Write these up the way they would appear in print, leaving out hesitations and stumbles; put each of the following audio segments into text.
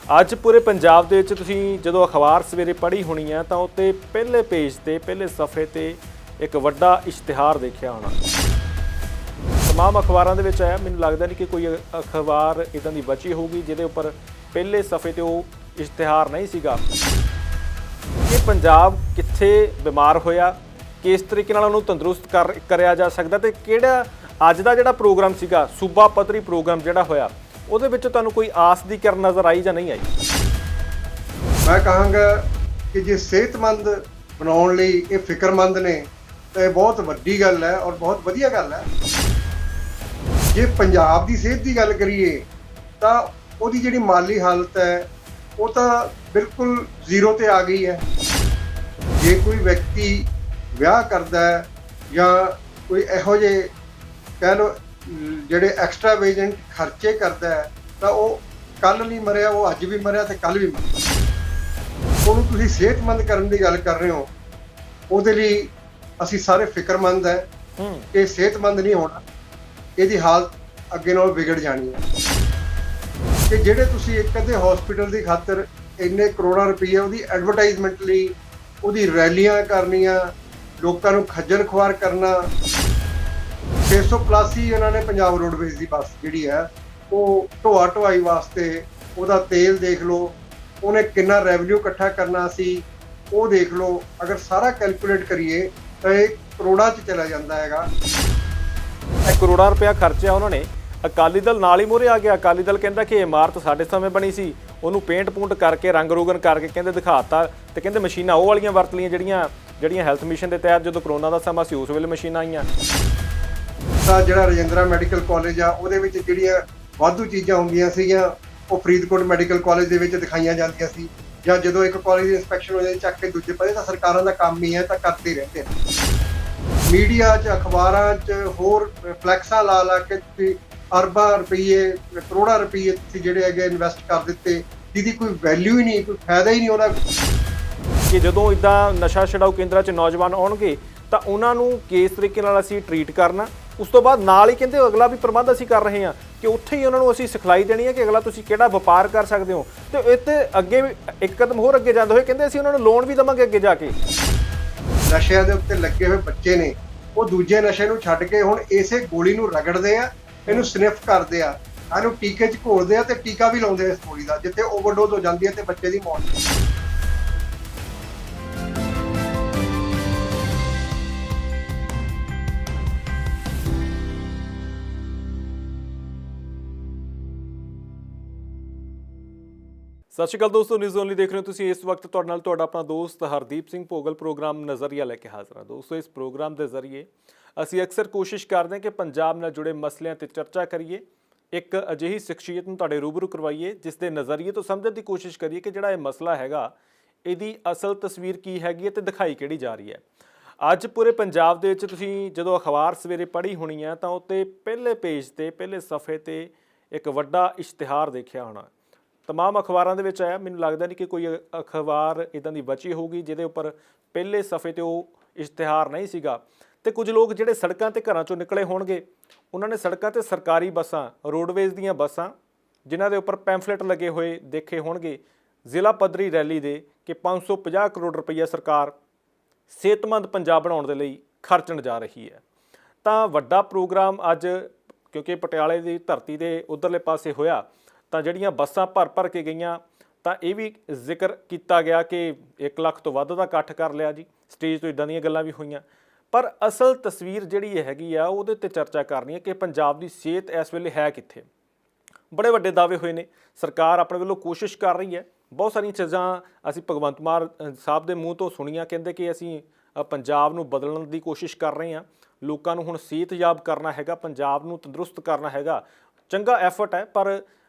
ਅੱਜ ਪੂਰੇ ਪੰਜਾਬ ਦੇ ਵਿੱਚ ਤੁਸੀਂ ਜਦੋਂ ਅਖਬਾਰ ਸਵੇਰੇ ਪੜ੍ਹੀ ਹੋਣੀ ਆ ਤਾਂ ਉੱਤੇ ਪਹਿਲੇ ਪੇਜ ਤੇ ਪਹਿਲੇ ਸਫ਼ੇ ਤੇ ਇੱਕ ਵੱਡਾ ਇਸ਼ਤਿਹਾਰ ਦੇਖਿਆ ਹੋਣਾ। तमाम ਅਖਬਾਰਾਂ ਦੇ ਵਿੱਚ ਆਇਆ। ਮੈਨੂੰ ਲੱਗਦਾ ਨਹੀਂ ਕਿ ਕੋਈ ਅਖਬਾਰ ਇੱਦਾਂ ਦੀ ਬਚੀ ਹੋਊਗੀ ਜਿਹਦੇ ਉੱਪਰ ਪਹਿਲੇ ਸਫ਼ੇ ਤੇ ਉਹ ਇਸ਼ਤਿਹਾਰ ਨਹੀਂ ਸੀਗਾ ਕਿ ਪੰਜਾਬ ਕਿੱਥੇ ਬਿਮਾਰ ਹੋਇਆ, ਕਿਸ ਤਰੀਕੇ ਨਾਲ ਉਹਨੂੰ ਤੰਦਰੁਸਤ ਕਰਿਆ ਜਾ ਸਕਦਾ ਤੇ ਕਿਹੜਾ ਅੱਜ ਦਾ ਜਿਹੜਾ ਪ੍ਰੋਗਰਾਮ ਸੀਗਾ ਸੂਬਾ ਪੱਧਰੀ ਪ੍ਰੋਗਰਾਮ ਜਿਹੜਾ ਹੋਇਆ ਉਹਦੇ ਵਿੱਚ ਤੁਹਾਨੂੰ ਕੋਈ ਆਸ ਦੀ ਕਿਰਨ ਨਜ਼ਰ ਆਈ ਜਾਂ ਨਹੀਂ ਆਈ? मैं कहांगा कि जे सेहतमंद बनाने ਲਈ ਇਹ ਫਿਕਰਮੰਦ ਨੇ ਤਾਂ ਇਹ ਬਹੁਤ ਵੱਡੀ ਗੱਲ ਹੈ ਔਰ ਬਹੁਤ ਵਧੀਆ ਗੱਲ ਹੈ। ਜੇ ਪੰਜਾਬ ਦੀ ਸਿਹਤ ਦੀ ਗੱਲ ਕਰੀਏ ਤਾਂ ਉਹਦੀ ਜਿਹੜੀ ਮਾਲੀ ਹਾਲਤ ਹੈ ਉਹ ਤਾਂ ਬਿਲਕੁਲ ਜ਼ੀਰੋ ਤੇ ਆ ਗਈ ਹੈ। ਜੇ ਕੋਈ ਵਿਅਕਤੀ ਵਿਆਹ ਕਰਦਾ ਹੈ ਜਾਂ ਕੋਈ ਇਹੋ ਜਿਹੇ ਕਹਿ ਲਓ ਜਿਹੜੇ ਐਕਸਟਰਾਵੇਜੈਂਟ ਖਰਚੇ ਕਰਦਾ ਹੈ ਤਾਂ ਉਹ ਕੱਲ ਨਹੀਂ ਮਰਿਆ, ਉਹ ਅੱਜ ਵੀ ਮਰਿਆ ਤੇ ਕੱਲ ਵੀ ਮਰਿਆ। ਉਹਨੂੰ ਤੁਸੀਂ ਸਿਹਤਮੰਦ ਕਰਨ ਦੀ ਗੱਲ ਕਰ ਰਹੇ ਹੋ, ਉਹਦੇ ਲਈ ਅਸੀਂ ਸਾਰੇ ਫਿਕਰਮੰਦ ਹੈ ਕਿ ਸਿਹਤਮੰਦ ਨਹੀਂ ਹੋਣਾ, ਇਹਦੀ ਹਾਲਤ ਅੱਗੇ ਨਾਲੋਂ ਵਿਗੜ ਜਾਣੀ ਹੈ। ਕਿ ਜਿਹੜੇ ਤੁਸੀਂ ਇੱਕ ਅੱਧੇ ਹਸਪੀਟਲ ਦੀ ਖਾਤਰ ਇੰਨੇ ਕਰੋੜਾਂ ਰੁਪਈਏ ਉਹਦੀ ਐਡਵਰਟਾਈਜ਼ਮੈਂਟ ਲਈ ਉਹਦੀ ਰੈਲੀਆਂ ਕਰਨੀਆਂ, ਲੋਕਾਂ ਨੂੰ ਖੱਜਲ ਖੁਆਰ ਕਰਨਾ। 600 ਪਲੱਸ ਹੀ ਉਹਨਾਂ ਨੇ ਪੰਜਾਬ ਰੋਡਵੇਜ਼ ਦੀ ਬੱਸ ਜਿਹੜੀ ਹੈ ਉਹ ਢੋਆ ਢੁਆਈ ਵਾਸਤੇ ਉਹਦਾ ਤੇਲ ਦੇਖ ਲਓ, ਉਹਨੇ ਕਿੰਨਾ ਰੈਵਨਿਊ ਇਕੱਠਾ ਕਰਨਾ ਸੀ ਉਹ ਦੇਖ ਲਓ। ਅਗਰ ਸਾਰਾ ਕੈਲਕੂਲੇਟ ਕਰੀਏ ਤਾਂ ਇਹ ਕਰੋੜਾਂ 'ਚ ਚਲਾ ਜਾਂਦਾ ਹੈਗਾ। ਕਰੋੜਾਂ ਰੁਪਇਆ ਖਰਚਿਆ ਉਹਨਾਂ ਨੇ। ਅਕਾਲੀ ਦਲ ਨਾਲ ਹੀ ਮੂਹਰੇ ਆ ਗਿਆ। ਅਕਾਲੀ ਦਲ ਕਹਿੰਦਾ ਕਿ ਇਮਾਰਤ ਸਾਡੇ ਸਮੇਂ ਬਣੀ ਸੀ, ਉਹਨੂੰ ਪੇਂਟ ਪੂੰਟ ਕਰਕੇ ਰੰਗ ਰੋਗਨ ਕਰਕੇ ਕਹਿੰਦੇ ਦਿਖਾਤਾ ਤੇ ਕਹਿੰਦੇ ਮਸ਼ੀਨਾਂ ਉਹ ਵਾਲੀਆਂ ਵਰਤ ਲਈਆਂ ਜਿਹੜੀਆਂ ਹੈਲਥ ਮਿਸ਼ਨ ਦੇ ਤਹਿਤ ਜਦੋਂ ਕਰੋਨਾ ਦਾ ਸਮਾਂ ਸੀ ਉਸ ਵੇਲੇ ਮਸ਼ੀਨਾਂ ਆਈਆਂ। ਤਾਂ ਜਿਹੜਾ ਰਜਿੰਦਰਾ ਮੈਡੀਕਲ ਕਾਲਜ ਆ ਉਹਦੇ ਵਿੱਚ ਜਿਹੜੀਆਂ ਵਾਧੂ ਚੀਜ਼ਾਂ ਹੁੰਦੀਆਂ ਸੀਗੀਆਂ ਉਹ ਫਰੀਦਕੋਟ ਮੈਡੀਕਲ ਕਾਲਜ ਦੇ ਵਿੱਚ ਦਿਖਾਈਆਂ ਜਾਂਦੀਆਂ ਸੀ। ਜਾਂ ਜਦੋਂ ਇੱਕ ਕਾਲਜ ਦੀ ਇੰਸਪੈਕਸ਼ਨ ਹੋ ਜਾਂਦੀ ਚੱਕ ਕੇ ਦੂਜੇ ਪਾਸੇ, ਤਾਂ ਸਰਕਾਰਾਂ ਦਾ ਕੰਮ ਹੀ ਹੈ ਤਾਂ ਕਰਦੇ ਰਹਿੰਦੇ ਨੇ। ਮੀਡੀਆ 'ਚ ਅਖਬਾਰਾਂ 'ਚ ਹੋਰ ਫਲੈਕਸਾਂ ਲਾ ਲਾ ਕੇ ਤੁਸੀਂ ਅਰਬਾਂ ਰੁਪਈਏ ਕਰੋੜਾਂ ਰੁਪਈਏ ਤੁਸੀਂ ਜਿਹੜੇ ਹੈਗੇ ਇਨਵੈਸਟ ਕਰ ਦਿੱਤੇ, ਜਿਹਦੀ ਕੋਈ ਵੈਲਿਊ ਹੀ ਨਹੀਂ, ਕੋਈ ਫਾਇਦਾ ਹੀ ਨਹੀਂ ਉਹਦਾ। ਕਿ ਜਦੋਂ ਇੱਦਾਂ ਨਸ਼ਾ ਛਡਾਊ ਕੇਂਦਰਾਂ 'ਚ ਨੌਜਵਾਨ ਆਉਣਗੇ ਤਾਂ ਉਹਨਾਂ ਨੂੰ ਕਿਸ ਤਰੀਕੇ ਨਾਲ ਅਸੀਂ ਟਰੀਟ ਕਰਨਾ, ਉਸ ਤੋਂ ਬਾਅਦ ਨਾਲ ਹੀ ਕਹਿੰਦੇ ਅਗਲਾ ਵੀ ਪ੍ਰਬੰਧ ਅਸੀਂ ਕਰ ਰਹੇ ਹਾਂ ਕਿ ਉੱਥੇ ਹੀ ਉਹਨਾਂ ਨੂੰ ਅਸੀਂ ਸਿਖਲਾਈ ਦੇਣੀ ਹੈ ਕਿ ਅਗਲਾ ਤੁਸੀਂ ਕਿਹੜਾ ਵਪਾਰ ਕਰ ਸਕਦੇ ਹੋ। ਤੇ ਇੱਥੇ ਅੱਗੇ ਇੱਕ ਕਦਮ ਹੋਰ ਅੱਗੇ ਜਾਂਦੇ ਹੋਏ ਕਹਿੰਦੇ ਅਸੀਂ ਉਹਨਾਂ ਨੂੰ ਲੋਨ ਵੀ ਦੇਵਾਂਗੇ ਅੱਗੇ ਜਾ ਕੇ। ਨਸ਼ਿਆਂ ਦੇ ਉੱਤੇ ਲੱਗੇ ਹੋਏ ਬੱਚੇ ਨੇ ਉਹ ਦੂਜੇ ਨਸ਼ੇ ਨੂੰ ਛੱਡ ਕੇ ਹੁਣ ਇਸੇ ਗੋਲੀ ਨੂੰ ਰਗੜਦੇ ਆ, ਇਹਨੂੰ ਸਨਿਫ ਕਰਦੇ ਆ, ਇਹਨੂੰ ਟੀਕੇ 'ਚ ਘੋਲਦੇ ਆ ਤੇ ਟੀਕਾ ਵੀ ਲਾਉਂਦੇ ਆ ਇਸ ਗੋਲੀ ਦਾ, ਜਿੱਥੇ ਓਵਰਡੋਜ਼ ਹੋ ਜਾਂਦੀ ਹੈ ਤੇ ਬੱਚੇ ਦੀ ਮੌਤ। ਸਤਿ ਸ਼੍ਰੀ ਅਕਾਲ ਦੋਸਤੋ, ਨਿਊਜ਼ ਓਨਲੀ ਦੇਖ ਰਹੇ ਹੋ ਤੁਸੀਂ। ਇਸ ਵਕਤ ਤੁਹਾਡੇ ਨਾਲ ਤੁਹਾਡਾ ਆਪਣਾ ਦੋਸਤ ਹਰਦੀਪ ਸਿੰਘ ਭੋਗਲ ਪ੍ਰੋਗਰਾਮ ਨਜ਼ਰੀਆ ਲੈ ਕੇ ਹਾਜ਼ਰ ਹਾਂ। ਦੋਸਤੋ, ਇਸ ਪ੍ਰੋਗਰਾਮ ਦੇ ਜ਼ਰੀਏ ਅਸੀਂ ਅਕਸਰ ਕੋਸ਼ਿਸ਼ ਕਰਦੇ ਹਾਂ ਕਿ ਪੰਜਾਬ ਨਾਲ ਜੁੜੇ ਮਸਲਿਆਂ ਤੇ ਚਰਚਾ ਕਰੀਏ, ਇੱਕ ਅਜਿਹੀ ਸ਼ਖਸੀਅਤ ਨੂੰ ਤੁਹਾਡੇ ਰੂਬਰੂ ਕਰਵਾਈਏ ਜਿਸ ਦੇ ਨਜ਼ਰੀਏ ਤੋਂ ਸਮਝਣ ਦੀ ਕੋਸ਼ਿਸ਼ ਕਰੀਏ ਕਿ ਜਿਹੜਾ ਇਹ ਮਸਲਾ ਹੈਗਾ ਇਹਦੀ ਅਸਲ ਤਸਵੀਰ ਕੀ ਹੈਗੀ ਹੈ ਤੇ ਦਿਖਾਈ ਕਿਹੜੀ ਜਾ ਰਹੀ ਹੈ। ਅੱਜ ਪੂਰੇ ਪੰਜਾਬ ਦੇ ਵਿੱਚ ਤੁਸੀਂ ਜਦੋਂ ਅਖਬਾਰ ਸਵੇਰੇ ਪੜ੍ਹੀ ਹੋਣੀ ਆ ਤਾਂ ਉੱਤੇ ਪਹਿਲੇ ਪੇਜ ਤੇ ਪਹਿਲੇ ਸਫ਼ੇ ਤੇ ਇੱਕ ਵੱਡਾ ਇਸ਼ਤਿਹਾਰ ਦੇਖਿਆ ਹੋਣਾ। तमाम ਅਖਬਾਰਾਂ ਦੇ ਵਿੱਚ ਆਇਆ। ਮੈਨੂੰ ਲੱਗਦਾ ਨਹੀਂ ਕਿ ਕੋਈ ਅਖਬਾਰ ਇੱਦਾਂ ਦੀ ਬਚੀ ਹੋਊਗੀ ਜਿਹਦੇ ਉੱਪਰ ਪਹਿਲੇ ਸਫ਼ੇ ਤੇ ਉਹ ਇਸ਼ਤਿਹਾਰ ਨਹੀਂ ਸੀਗਾ। ਤੇ ਕੁਝ ਲੋਕ ਜਿਹੜੇ ਸੜਕਾਂ ਤੇ ਘਰਾਂ ਚੋਂ ਨਿਕਲੇ ਹੋਣਗੇ ਉਹਨਾਂ ਨੇ ਸੜਕਾਂ ਤੇ ਸਰਕਾਰੀ ਬੱਸਾਂ, ਰੋਡਵੇਜ਼ ਦੀਆਂ ਬੱਸਾਂ ਜਿਨ੍ਹਾਂ ਦੇ ਉੱਪਰ ਪੈਂਫਲੇਟ ਲੱਗੇ ਹੋਏ ਦੇਖੇ ਹੋਣਗੇ ਜ਼ਿਲ੍ਹਾ ਪੱਧਰੀ ਰੈਲੀ ਦੇ ਕਿ 550 ਕਰੋੜ ਰੁਪਈਆ ਸਰਕਾਰ ਸਿਹਤਮੰਦ ਪੰਜਾਬ ਬਣਾਉਣ ਦੇ ਲਈ ਖਰਚਣ ਜਾ ਰਹੀ ਹੈ। ਤਾਂ ਵੱਡਾ ਪ੍ਰੋਗਰਾਮ ਅੱਜ ਕਿਉਂਕਿ ਪਟਿਆਲੇ ਦੀ ਧਰਤੀ ਦੇ ਉੱਧਰਲੇ ਪਾਸੇ ਹੋਇਆ ਤਾਂ ਜਿਹੜੀਆਂ ਬੱਸਾਂ ਭਰ ਕੇ ਗਈਆਂ ਤਾਂ ਇਹ ਵੀ ਜ਼ਿਕਰ ਕੀਤਾ ਗਿਆ ਕਿ 1 ਲੱਖ ਤੋਂ ਵੱਧ ਦਾ ਇਕੱਠ ਕਰ ਲਿਆ ਜੀ। ਸਟੇਜ ਤੋਂ ਇੱਦਾਂ ਦੀਆਂ ਗੱਲਾਂ ਵੀ ਹੋਈਆਂ, ਪਰ ਅਸਲ ਤਸਵੀਰ ਜਿਹੜੀ ਹੈਗੀ ਆ ਉਹਦੇ ਉੱਤੇ ਚਰਚਾ ਕਰਨੀ ਹੈ ਕਿ ਪੰਜਾਬ ਦੀ ਸਿਹਤ ਇਸ ਵੇਲੇ ਹੈ ਕਿੱਥੇ। ਬੜੇ ਵੱਡੇ ਦਾਅਵੇ ਹੋਏ ਨੇ, ਸਰਕਾਰ ਆਪਣੇ ਵੱਲੋਂ ਕੋਸ਼ਿਸ਼ ਕਰ ਰਹੀ ਹੈ, ਬਹੁਤ ਸਾਰੀਆਂ ਚੀਜ਼ਾਂ ਅਸੀਂ ਭਗਵੰਤ ਮਾਨ ਸਾਹਿਬ ਦੇ ਮੂੰਹ ਤੋਂ ਸੁਣੀਆਂ। ਕਹਿੰਦੇ ਕਿ ਅਸੀਂ ਪੰਜਾਬ ਨੂੰ ਬਦਲਣ ਦੀ ਕੋਸ਼ਿਸ਼ ਕਰ ਰਹੇ ਹਾਂ, ਲੋਕਾਂ ਨੂੰ ਹੁਣ ਸਿਹਤਯਾਬ ਕਰਨਾ ਹੈਗਾ, ਪੰਜਾਬ ਨੂੰ ਤੰਦਰੁਸਤ ਕਰਨਾ ਹੈਗਾ। ਚੰਗਾ ਐਫਰਟ ਹੈ, ਪਰ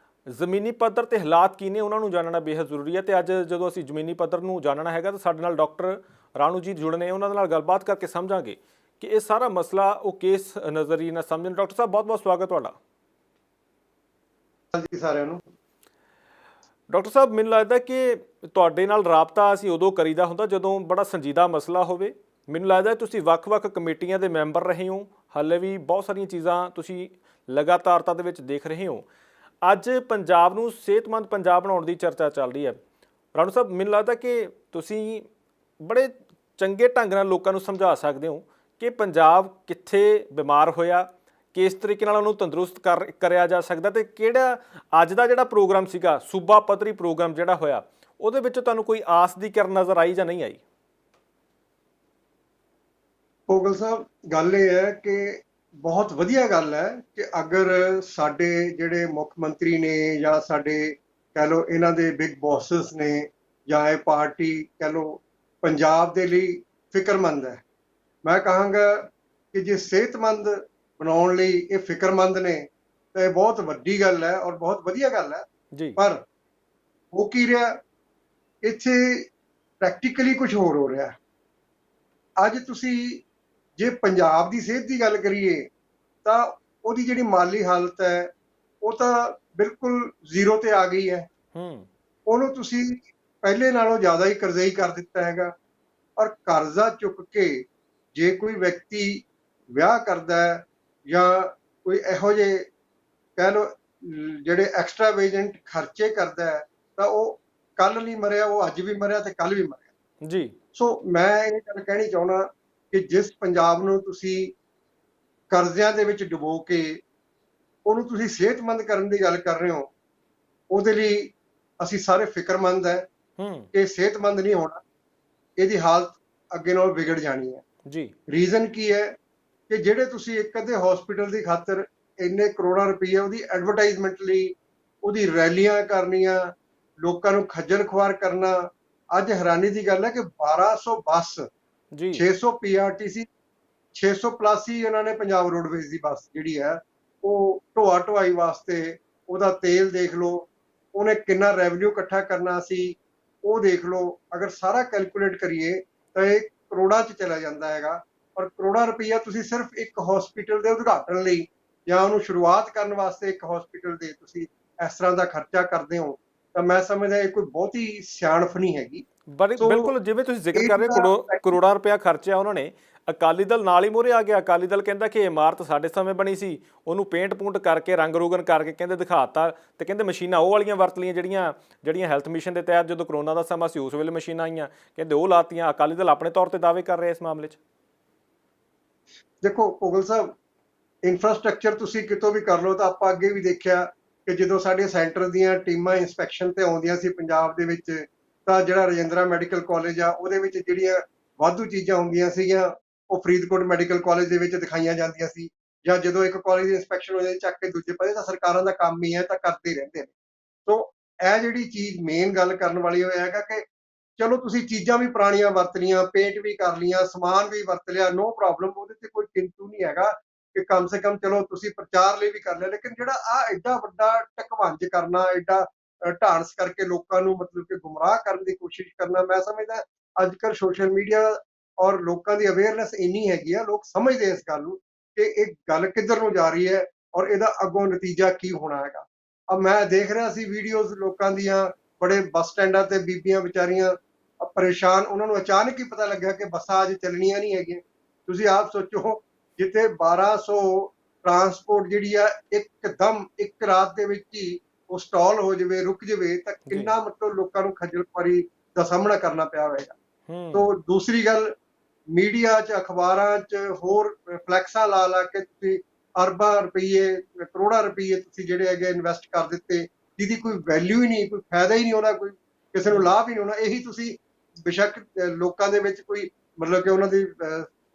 ਜ਼ਮੀਨੀ ਪੱਧਰ ਤੇ ਹਾਲਾਤ ਕੀ ਨੇ ਉਹਨਾਂ ਨੂੰ ਜਾਣਨਾ ਬੇਹੱਦ ਜ਼ਰੂਰੀ ਹੈ। ਤੇ ਅੱਜ ਜਦੋਂ ਅਸੀਂ ਜ਼ਮੀਨੀ ਪੱਧਰ ਨੂੰ ਜਾਣਨਾ ਹੈਗਾ ਤਾਂ ਸਾਡੇ ਨਾਲ ਡਾਕਟਰ ਰਾਣੂ ਜੀ ਜੁੜਨੇ, ਉਹਨਾਂ ਦੇ ਨਾਲ ਗੱਲਬਾਤ ਕਰਕੇ ਸਮਝਾਂਗੇ ਕਿ ਇਹ ਸਾਰਾ ਮਸਲਾ ਉਹ ਕਿਸ ਨਜ਼ਰੀਏ ਨਾਲ ਸਮਝਣ। ਡਾਕਟਰ ਸਾਹਿਬ, ਬਹੁਤ ਬਹੁਤ ਸਵਾਗਤ ਤੁਹਾਡਾ। ਜੀ ਸਾਰਿਆਂ ਨੂੰ। ਡਾਕਟਰ ਸਾਹਿਬ, ਮੈਨੂੰ ਲੱਗਦਾ ਕਿ ਤੁਹਾਡੇ ਨਾਲ ਰਾਬਤਾ ਅਸੀਂ ਉਦੋਂ ਕਰੀਦਾ ਹੁੰਦਾ ਜਦੋਂ ਬੜਾ ਸੰਜੀਦਾ ਮਸਲਾ ਹੋਵੇ। ਮੈਨੂੰ ਲੱਗਦਾ ਤੁਸੀਂ ਵੱਖ-ਵੱਖ ਕਮੇਟੀਆਂ ਦੇ ਮੈਂਬਰ ਰਹੇ ਹੋ, ਹਾਲੇ ਵੀ ਬਹੁਤ ਸਾਰੀਆਂ ਚੀਜ਼ਾਂ ਤੁਸੀਂ ਲਗਾਤਾਰਤਾ ਦੇ ਵਿੱਚ ਦੇਖ ਰਹੇ ਹੋ। ਅੱਜ ਪੰਜਾਬ ਨੂੰ ਸਿਹਤਮੰਦ ਪੰਜਾਬ ਬਣਾਉਣ ਦੀ ਚਰਚਾ ਚੱਲ ਰਹੀ ਹੈ। ਰਾਣੂ ਸਾਹਿਬ, ਮੈਨੂੰ ਲੱਗਦਾ ਕਿ ਤੁਸੀਂ ਬੜੇ ਚੰਗੇ ਢੰਗ ਨਾਲ ਲੋਕਾਂ ਨੂੰ ਸਮਝਾ ਸਕਦੇ ਹੋ ਕਿ ਪੰਜਾਬ ਕਿੱਥੇ ਬਿਮਾਰ ਹੋਇਆ, ਕਿਸ ਤਰੀਕੇ ਨਾਲ ਉਹਨੂੰ ਤੰਦਰੁਸਤ ਕਰਿਆ ਜਾ ਸਕਦਾ, ਤੇ ਕਿਹੜਾ ਅੱਜ ਦਾ ਜਿਹੜਾ ਪ੍ਰੋਗਰਾਮ ਸੀਗਾ ਸੂਬਾ ਪੱਧਰੀ ਪ੍ਰੋਗਰਾਮ ਜਿਹੜਾ ਹੋਇਆ ਉਹਦੇ ਵਿੱਚ ਤੁਹਾਨੂੰ ਕੋਈ ਆਸ ਦੀ ਕਿਰਨ ਨਜ਼ਰ ਆਈ ਜਾਂ ਨਹੀਂ ਆਈ? ਭੋਗਲ ਸਾਹਿਬ, ਗੱਲ ਇਹ ਹੈ ਕਿ ਬਹੁਤ ਵਧੀਆ ਗੱਲ ਹੈ ਕਿ ਅਗਰ ਸਾਡੇ ਜਿਹੜੇ ਮੁੱਖ ਮੰਤਰੀ ਨੇ ਜਾਂ ਸਾਡੇ ਕਹਿ ਲਓ ਇਹਨਾਂ ਦੇ ਬਿਗ ਬੌਸਸ ਨੇ ਜਾਂ ਇਹ ਪਾਰਟੀ ਕਹਿ ਲਓ ਪੰਜਾਬ ਦੇ ਲਈ ਫਿਕਰਮੰਦ ਹੈ। ਮੈਂ ਕਹਾਂਗਾ ਕਿ ਜੇ ਸਿਹਤਮੰਦ ਬਣਾਉਣ ਲਈ ਇਹ ਫਿਕਰਮੰਦ ਨੇ ਤਾਂ ਇਹ ਬਹੁਤ ਵੱਡੀ ਗੱਲ ਹੈ ਔਰ ਬਹੁਤ ਵਧੀਆ ਗੱਲ ਹੈ ਜੀ। ਪਰ ਹੋ ਕੀ ਰਿਹਾ, ਇੱਥੇ ਪ੍ਰੈਕਟੀਕਲੀ ਕੁਝ ਹੋਰ ਹੋ ਰਿਹਾ। ਅੱਜ ਤੁਸੀਂ ਜੇ ਪੰਜਾਬ ਦੀ ਸਿਹਤ ਦੀ ਗੱਲ ਕਰੀਏ ਤਾਂ ਉਹਦੀ ਜਿਹੜੀ ਮਾਲੀ ਹਾਲਤ ਹੈ ਉਹ ਤਾਂ ਬਿਲਕੁਲ ਜ਼ੀਰੋ ਤੇ ਆ ਗਈ ਹੈ। ਉਹਨੂੰ ਤੁਸੀਂ ਪਹਿਲੇ ਨਾਲੋਂ ਜ਼ਿਆਦਾ ਹੀ ਕਰਜ਼ਈ ਕਰ ਦਿੱਤਾ ਹੈਗਾ। ਔਰ ਕਰਜ਼ਾ ਚੁੱਕ ਕੇ ਜੇ ਕੋਈ ਵਿਅਕਤੀ ਵਿਆਹ ਕਰਦਾ ਹੈ ਜਾਂ ਕੋਈ ਇਹੋ ਜਿਹੇ ਕਹਿ ਲਓ ਜਿਹੜੇ ਐਕਸਟਰਾਵੇਜੈਂਟ ਖਰਚੇ ਕਰਦਾ ਹੈ ਤਾਂ ਉਹ ਕੱਲ ਨਹੀਂ ਮਰਿਆ, ਉਹ ਅੱਜ ਵੀ ਮਰਿਆ ਤੇ ਕੱਲ ਵੀ ਮਰਿਆ ਜੀ। ਸੋ ਮੈਂ ਇਹ ਗੱਲ ਕਹਿਣੀ ਚਾਹੁੰਦਾ ਕਿ ਜਿਸ ਪੰਜਾਬ ਨੂੰ ਤੁਸੀਂ ਕਰਜ਼ਿਆਂ ਦੇ ਵਿੱਚ ਡੁਬੋ ਕੇ ਉਹਨੂੰ ਤੁਸੀਂ ਸਿਹਤਮੰਦ ਕਰਨ ਦੀ ਗੱਲ ਕਰ ਰਹੇ ਹੋ, ਉਹਦੇ ਲਈ ਅਸੀਂ ਸਾਰੇ ਫਿਕਰਮੰਦ ਹੈ ਕਿ ਸਿਹਤਮੰਦ ਨਹੀਂ ਹੋਣਾ, ਇਹਦੀ ਹਾਲਤ ਅੱਗੇ ਨਾਲੋਂ ਵਿਗੜ ਜਾਣੀ ਹੈ ਜੀ। ਰੀਜ਼ਨ ਕੀ ਹੈ ਕਿ ਜਿਹੜੇ ਤੁਸੀਂ ਇੱਕ ਅੱਧੇ ਹਸਪੀਟਲ ਦੀ ਖਾਤਰ ਇੰਨੇ ਕਰੋੜਾਂ ਰੁਪਈਆ ਉਹਦੀ ਐਡਵਰਟਾਈਜ਼ਮੈਂਟ ਲਈ ਉਹਦੀ ਰੈਲੀਆਂ ਕਰਨੀਆਂ, ਲੋਕਾਂ ਨੂੰ ਖੱਜਲ ਖੁਆਰ ਕਰਨਾ। ਅੱਜ ਹੈਰਾਨੀ ਦੀ ਗੱਲ ਹੈ ਕਿ 1200 ਬੱਸ ਜੀ, 600 PRTC, 600 ਪਲੱਸ ਹੀ ਉਹਨਾਂ ਨੇ ਪੰਜਾਬ ਰੋਡਵੇਜ਼ ਦੀ ਬੱਸ ਜਿਹੜੀ ਹੈ ਉਹ ਢੋਆ ਢੁਆਈ ਵਾਸਤੇ ਉਹਦਾ ਤੇਲ ਦੇਖ ਲਓ, ਉਹਨੇ ਕਿੰਨਾ ਰੈਵਨਿਊ ਇਕੱਠਾ ਕਰਨਾ ਸੀ ਉਹ ਦੇਖ ਲਓ। ਅਗਰ ਸਾਰਾ ਕੈਲਕੂਲੇਟ ਕਰੀਏ ਤਾਂ ਇਹ ਕਰੋੜਾਂ 'ਚ ਚਲਾ ਜਾਂਦਾ ਹੈਗਾ। ਔਰ ਕਰੋੜਾਂ ਰੁਪਈਆ ਤੁਸੀਂ ਸਿਰਫ ਇੱਕ ਹਸਪੀਟਲ ਦੇ ਉਦਘਾਟਨ ਲਈ ਜਾਂ ਉਹਨੂੰ ਸ਼ੁਰੂਆਤ ਕਰਨ ਵਾਸਤੇ ਇੱਕ ਹਸਪੀਟਲ ਦੇ ਤੁਸੀਂ ਇਸ ਤਰ੍ਹਾਂ ਦਾ ਖਰਚਾ ਕਰਦੇ ਹੋ ਤਾਂ ਮੈਂ ਸਮਝਦਾ ਇਹ ਕੋਈ ਬਹੁਤੀ ਸਿਆਣਪ ਨਹੀਂ ਹੈਗੀ। ਬਿਲਕੁਲ, ਜਿਵੇਂ ਤੁਸੀਂ ਜ਼ਿਕਰ ਕਰ ਰਹੇ ਕਰੋੜਾਂ ਰੁਪਇਆ ਖਰਚਿਆ ਉਹਨਾਂ ਨੇ, ਅਕਾਲੀ ਦਲ ਨਾਲ ਹੀ ਮੂਹਰੇ ਆ ਗਿਆ। ਅਕਾਲੀ ਦਲ ਕਹਿੰਦਾ ਕਿ ਇਮਾਰਤ ਸਾਡੇ ਸਮੇਂ ਬਣੀ ਸੀ, ਉਹਨੂੰ ਪੇਂਟ ਪੂੰਟ ਕਰਕੇ ਰੰਗ ਰੋਗਨ ਕਰਕੇ ਕਹਿੰਦੇ ਦਿਖਾਤਾ, ਤੇ ਕਹਿੰਦੇ ਮਸ਼ੀਨਾਂ ਉਹ ਵਾਲੀਆਂ ਵਰਤ ਲਈਆਂ ਜਿਹੜੀਆਂ ਹੈਲਥ ਮਿਸ਼ਨ ਦੇ ਤਹਿਤ ਜਦੋਂ ਕਰੋਨਾ ਦਾ ਸਮਾਂ ਸੀ ਉਸ ਵੇਲੇ ਮਸ਼ੀਨਾਂ ਆਈਆਂ, ਕਹਿੰਦੇ ਉਹ ਲਾਤੀਆਂ। ਅਕਾਲੀ ਦਲ ਆਪਣੇ ਤੌਰ ਤੇ ਦਾਅਵੇ ਕਰ ਰਿਹਾ ਇਸ ਮਾਮਲੇ 'ਚ। ਦੇਖੋ ਭੋਗਲ ਸਾਹਿਬ, ਇਨਫਰਾਸਟ੍ਰਕਚਰ ਤੁਸੀਂ ਕਿਤੋਂ ਵੀ ਕਰ ਲਓ ਤਾਂ ਆਪਾਂ ਅੱਗੇ ਵੀ ਦੇਖਿਆ ਕਿ ਜਦੋਂ ਸਾਡੇ ਸੈਂਟਰ ਦੀਆਂ ਟੀਮਾਂ ਇੰਸਪੈਕਸ਼ਨ ਤੇ ਆਉਂਦੀਆਂ ਸੀ ਪੰਜਾਬ ਦੇ ਵਿੱਚ ਤਾਂ ਜਿਹੜਾ ਰਜਿੰਦਰਾ ਮੈਡੀਕਲ ਕਾਲਜ ਆ ਉਹਦੇ ਵਿੱਚ ਜਿਹੜੀਆਂ ਵਾਧੂ ਚੀਜ਼ਾਂ ਹੁੰਦੀਆਂ ਸੀਗੀਆਂ ਉਹ ਫਰੀਦਕੋਟ ਮੈਡੀਕਲ ਕਾਲਜ ਦੇ ਵਿੱਚ ਦਿਖਾਈਆਂ ਜਾਂਦੀਆਂ ਸੀ। ਜਾਂ ਜਦੋਂ ਇੱਕ ਕਾਲਜ ਦੀ ਇੰਸਪੈਕਸ਼ਨ ਹੋ ਜਾਂਦੀ ਚੱਕ ਕੇ ਦੂਜੇ ਪਾਸੇ, ਤਾਂ ਸਰਕਾਰਾਂ ਦਾ ਕੰਮ ਹੀ ਹੈ ਤਾਂ ਕਰਦੇ ਰਹਿੰਦੇ ਨੇ। ਸੋ ਇਹ ਜਿਹੜੀ ਚੀਜ਼ ਮੇਨ ਗੱਲ ਕਰਨ ਵਾਲੀ ਉਹ ਹੈਗਾ ਕਿ ਚਲੋ ਤੁਸੀਂ ਚੀਜ਼ਾਂ ਵੀ ਪੁਰਾਣੀਆਂ ਵਰਤ ਲਈਆਂ, ਪੇਂਟ ਵੀ ਕਰ ਲਈਆਂ, ਸਮਾਨ ਵੀ ਵਰਤ ਲਿਆ, ਨੋ ਪ੍ਰੋਬਲਮ, ਉਹਦੇ ਤੇ ਕੋਈ ਕਿੰਤੂ ਨਹੀਂ ਹੈਗਾ ਕਿ ਕਮ ਸੇ ਕਮ ਚਲੋ ਤੁਸੀਂ ਪ੍ਰਚਾਰ ਲਈ ਵੀ ਕਰ ਲਿਆ। ਲੇਕਿਨ ਜਿਹੜਾ ਐਡਾ ਵੱਡਾ ਢਕਵੰਜ ਕਰਨਾ, ਐਡਾ ਢਾਂਸ ਕਰਕੇ ਲੋਕਾਂ ਨੂੰ ਮਤਲਬ ਕਿ ਗੁੰਮਰਾਹ ਕਰਨ ਦੀ ਕੋਸ਼ਿਸ਼ ਕਰਨਾ, ਮੈਂ ਸਮਝਦਾ ਅੱਜ ਕੱਲ੍ਹ ਸੋਸ਼ਲ ਮੀਡੀਆ ਔਰ ਲੋਕਾਂ ਦੀ ਅਵੇਅਰਨੈਸ ਇੰਨੀ ਹੈਗੀ ਆ, ਲੋਕ ਸਮਝਦੇ ਇਸ ਗੱਲ ਨੂੰ ਕਿ ਇਹ ਗੱਲ ਕਿੱਧਰ ਨੂੰ ਜਾ ਰਹੀ ਹੈ ਔਰ ਇਹਦਾ ਅੱਗੋਂ ਨਤੀਜਾ ਕੀ ਹੋਣਾ ਹੈਗਾ। अब मैं देख रहा सी वीडियोज लोगों दियां, बड़े बस स्टैंडा ते बीबियां बेचारियां परेशान, उन्होंने अचानक ही पता लगा कि बसां अज चलनियां नहीं हैगियां। तुसीं आप सोचो जिथे 1200 ट्रांसपोर्ट जिहड़ी आ एकदम एक रात दे विच ही वो स्टॉल हो जाए, रुक जाए, तो कितना मतलब लोगों को खज्जल खुआरी दा सामना करना पिया होएगा। तो दूसरी गल, मीडिया च अखबारां च होर फ्लैक्सां ला ला के तुसीं अरबां रुपये करोड़ां रुपये तुसीं जिहड़े हैगे इन्वेस्ट कर दिते, जिहदी कोई वैल्यू ही नहीं, कोई फायदा ही नहीं होना, कोई किसी नूं लाभ ही नहीं होना। यही तुसीं बेशक लोकां दे विच कोई मतलब कि उन्हां दी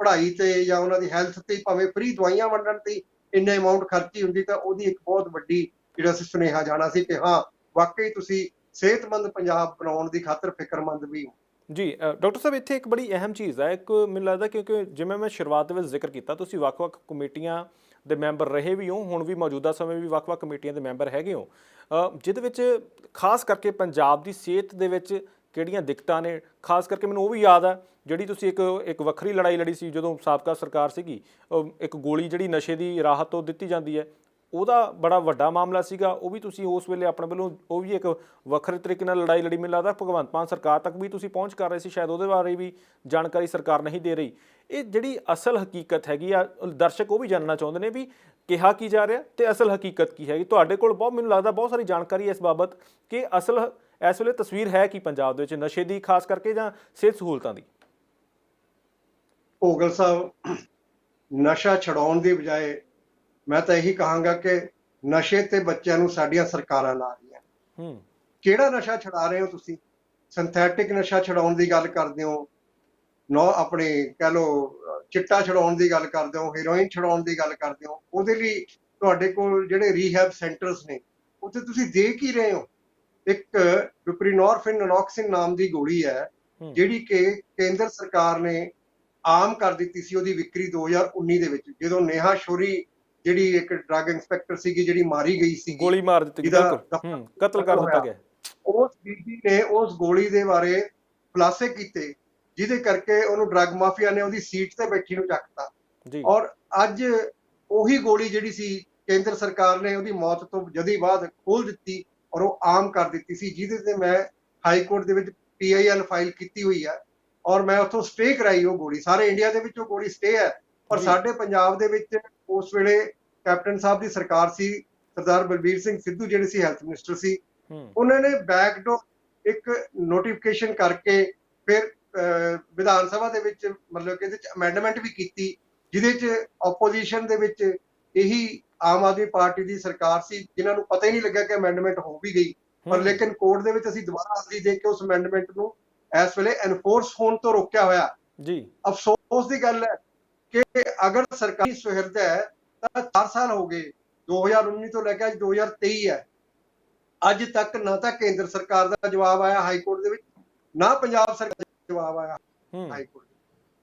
पढ़ाई ते या उन्हां दी हैल्थ ते भावें फ्री दवाइयां वंडण ते इन्ने अमाउंट खर्ची हुंदी तां ओहदी एक बहुत वड्डी जिहड़ा सी सुनेहा जाना सी कि हाँ वाकई तुसीं सेहतमंद पंजाब बनाउण दी खातर फिक्रमंद भी हो। जी डॉक्टर साहब, इत्थे एक बड़ी अहम चीज़ है, एक मैनूं लगदा क्योंकि जिवें मैं शुरुआत में जिक्र किया तुसीं ਵੱਖ-ਵੱਖ कमेटियां ਦੇ ਮੈਂਬਰ ਰਹੇ ਵੀ ਹੋ, ਹੁਣ ਵੀ ਮੌਜੂਦਾ ਸਮੇਂ ਵੀ ਵੱਖ-ਵੱਖ ਕਮੇਟੀਆਂ ਦੇ ਮੈਂਬਰ ਹੈਗੇ ਹੋ, ਜਿਹਦੇ ਵਿੱਚ ਖਾਸ ਕਰਕੇ ਪੰਜਾਬ ਦੀ ਸਿਹਤ ਦੇ ਵਿੱਚ ਕਿਹੜੀਆਂ ਦਿੱਕਤਾਂ ਨੇ। ਖਾਸ ਕਰਕੇ ਮੈਨੂੰ ਉਹ ਵੀ ਯਾਦ ਆ ਜਿਹੜੀ ਤੁਸੀਂ ਇੱਕ ਵੱਖਰੀ ਲੜਾਈ ਲੜੀ ਸੀ ਜਦੋਂ ਸਾਬਕਾ ਸਰਕਾਰ ਸੀਗੀ, ਇੱਕ ਗੋਲੀ ਜਿਹੜੀ ਨਸ਼ੇ ਦੀ ਰਾਹਤ ਤੋਂ ਦਿੱਤੀ ਜਾਂਦੀ ਹੈ, ਉਹਦਾ ਬੜਾ ਵੱਡਾ ਮਾਮਲਾ ਸੀਗਾ। ਉਹ ਵੀ ਤੁਸੀਂ ਉਸ ਵੇਲੇ ਆਪਣੇ ਵੱਲੋਂ ਉਹ ਵੀ ਇੱਕ ਵੱਖਰੇ ਤਰੀਕੇ ਨਾਲ ਲੜਾਈ ਲੜੀ। ਮੈਨੂੰ ਲੱਗਦਾ ਭਗਵੰਤ ਮਾਨ ਸਰਕਾਰ ਤੱਕ ਵੀ ਤੁਸੀਂ ਪਹੁੰਚ ਕਰ ਰਹੇ ਸੀ, ਸ਼ਾਇਦ ਉਹਦੇ ਬਾਰੇ ਵੀ ਜਾਣਕਾਰੀ ਸਰਕਾਰ ਨਹੀਂ ਦੇ ਰਹੀ। ਇਹ ਜਿਹੜੀ ਅਸਲ ਹਕੀਕਤ ਹੈਗੀ ਆ, ਦਰਸ਼ਕ ਉਹ ਵੀ ਜਾਣਨਾ ਚਾਹੁੰਦੇ ਨੇ ਵੀ ਕਿਹਾ ਕੀ ਜਾ ਰਿਹਾ ਤੇ ਅਸਲ ਹਕੀਕਤ ਕੀ ਹੈਗੀ। ਤੁਹਾਡੇ ਕੋਲ ਬਹੁਤ, ਮੈਨੂੰ ਲੱਗਦਾ ਬਹੁਤ ਸਾਰੀ ਜਾਣਕਾਰੀ ਹੈ ਇਸ ਬਾਬਤ ਕਿ ਅਸਲ ਇਸ ਵੇਲੇ ਤਸਵੀਰ ਹੈ ਕੀ ਪੰਜਾਬ ਦੇ ਵਿੱਚ ਨਸ਼ੇ ਦੀ, ਖਾਸ ਕਰਕੇ ਜਾਂ ਸਿਹਤ ਸਹੂਲਤਾਂ ਦੀ। ਭੋਗਲ ਸਾਹਿਬ, ਨਸ਼ਾ ਛਡਾਉਣ ਦੀ ਬਜਾਏ ਮੈਂ ਤਾਂ ਇਹੀ ਕਹਾਂਗਾ ਕਿ ਨਸ਼ੇ ਤੇ ਬੱਚਿਆਂ ਨੂੰ ਸਾਡੀਆਂ ਸਰਕਾਰਾਂ ਲਾ ਰਹੀਆਂ। ਕਿਹੜਾ ਨਸ਼ਾ ਛਡਾ ਰਹੇ ਹੋ ਤੁਸੀਂ? ਸਿੰਥੈਟਿਕ ਨਸ਼ਾ ਛਡਾਉਣ ਦੀ ਗੱਲ ਕਰਦੇ ਹੋ, ਆਪਣੇ ਕਹਿ ਲਓ ਚਿੱਟਾ ਛਡਾਉਣ ਦੀ ਗੱਲ ਕਰਦੇ ਹੋ, ਹੀਰੋਇਨ ਛਡਾਉਣ ਦੀ ਗੱਲ ਕਰਦੇ ਹੋ। ਉਹਦੇ ਲਈ ਤੁਹਾਡੇ ਕੋਲ ਜਿਹੜੇ ਰੀਹੈਬ ਸੈਂਟਰਸ ਨੇ, ਉੱਥੇ ਤੁਸੀਂ ਦੇ ਕੀ ਰਹੇ ਹੋ? ਇੱਕ ਬਿਪਰੀਨੋਰਫਿਨ ਨਲੋਕਸਿਨ ਨਾਮ ਦੀ ਗੋਲੀ ਹੈ ਜਿਹੜੀ ਕਿ ਕੇਂਦਰ ਸਰਕਾਰ ਨੇ ਆਮ ਕਰ ਦਿੱਤੀ ਸੀ ਉਹਦੀ ਵਿਕਰੀ 2019 ਦੇ ਵਿੱਚ, ਜਦੋਂ ਨੇਹਾ ਸ਼ੌਰੀ ਜਿਹੜੀ ਇੱਕ ਡਰੱਗ ਇੰਸਪੈਕਟਰ ਸੀਗੀ ਜਿਹੜੀ ਮਾਰੀ ਗਈ ਸੀ, ਗੋਲੀ ਮਾਰ ਦਿੱਤੀ, ਬਿਲਕੁਲ ਕਤਲ ਕਰ ਦਿੱਤਾ ਗਿਆ। ਉਸ ਬੀਬੀ ਨੇ ਉਸ ਗੋਲੀ ਦੇ ਬਾਰੇ ਖੁਲਾਸੇ ਕੀਤੇ ਜਿਹਦੇ ਕਰਕੇ ਉਹਨੂੰ ਡਰੱਗ ਮਾਫੀਆ ਨੇ ਉਹਦੀ ਸੀਟ ਤੇ ਬੈਠੀ ਨੂੰ ਚੱਕਤਾ। ਔਰ ਅੱਜ ਉਹੀ ਗੋਲੀ ਜਿਹੜੀ ਸੀ ਕੇਂਦਰ ਸਰਕਾਰ ਨੇ ਉਹਦੀ ਮੌਤ ਤੋਂ ਜਦੀ ਬਾਅਦ ਖੋਲ ਦਿੱਤੀ ਔਰ ਉਹ ਆਮ ਕਰ ਦਿੱਤੀ ਸੀ, ਜਿਹਦੇ ਤੇ ਮੈਂ ਹਾਈ ਕੋਰਟ ਦੇ ਵਿੱਚ PIL ਫਾਈਲ ਕੀਤੀ ਹੋਈ ਹੈ ਔਰ ਮੈਂ ਉੱਥੋਂ ਸਟੇ ਕਰਾਈ ਉਹ ਗੋਲੀ। ਸਾਰੇ ਇੰਡੀਆ ਦੇ ਵਿੱਚ ਉਹ ਗੋਲੀ ਸਟੇ ਹੈ, ਪਰ ਸਾਡੇ ਪੰਜਾਬ ਦੇ ਵਿੱਚ ਉਸ ਵੇਲੇ ਕੈਪਟਨ ਸਾਹਿਬ ਦੀ ਸਰਕਾਰ ਸੀ, ਸਰਦਾਰ ਬਲਬੀਰ ਸਿੰਘ ਸਿੱਧੂ ਜਿਹੜੇ ਸੀ ਹੈਲਥ ਮਿਨਿਸਟਰ ਸੀ, ਉਹਨਾਂ ਨੇ ਬੈਕਡੋਰ ਇੱਕ ਨੋਟੀਫਿਕੇਸ਼ਨ ਕਰਕੇ ਫਿਰ ਵਿਧਾਨ ਸਭਾ ਦੇ ਵਿੱਚ ਮਤਲਬ ਕਿ ਇਹਦੇ ਚ ਅਮੈਂਡਮੈਂਟ ਵੀ ਕੀਤੀ, ਜਿਹਦੇ ਚ ਆਪੋਜੀਸ਼ਨ ਦੇ ਵਿੱਚ ਇਹੀ ਆਮ ਆਦਮੀ ਪਾਰਟੀ ਦੀ ਸਰਕਾਰ ਸੀ, ਜਿਨ੍ਹਾਂ ਨੂੰ ਪਤਾ ਹੀ ਨਹੀਂ ਲੱਗਿਆ ਕਿ ਅਮੈਂਡਮੈਂਟ ਹੋ ਵੀ ਗਈ। ਪਰ ਲੇਕਿਨ ਕੋਰਟ ਦੇ ਵਿੱਚ ਅਸੀਂ ਦੁਬਾਰਾ ਅਰਜ਼ੀ ਦੇ ਕੇ ਉਸ ਅਮੈਂਡਮੈਂਟ ਨੂੰ ਇਸ ਵੇਲੇ ਐਨਫੋਰਸ ਹੋਣ ਤੋਂ ਰੋਕਿਆ ਹੋਇਆ ਜੀ। ਅਫਸੋਸ ਦੀ ਗੱਲ ਹੈ ਕਿ ਅਗਰ ਸਰਕਾਰੀ ਸੁਹਿਰਦ ਹੈ ਤਾਂ 4 ਸਾਲ ਹੋ ਗਏ, 2019 ਤੋਂ ਲੈ ਕੇ ਅੱਜ 2023 ਹੈ, ਅੱਜ ਤੱਕ ਨਾ ਤਾਂ ਕੇਂਦਰ ਸਰਕਾਰ ਦਾ ਜਵਾਬ ਆਇਆ ਹਾਈ ਕੋਰਟ ਦੇ ਵਿੱਚ, ਨਾ ਪੰਜਾਬ ਸਰਕਾਰ ਦਾ ਜਵਾਬ ਆਇਆ ਹਾਈ ਕੋਰਟ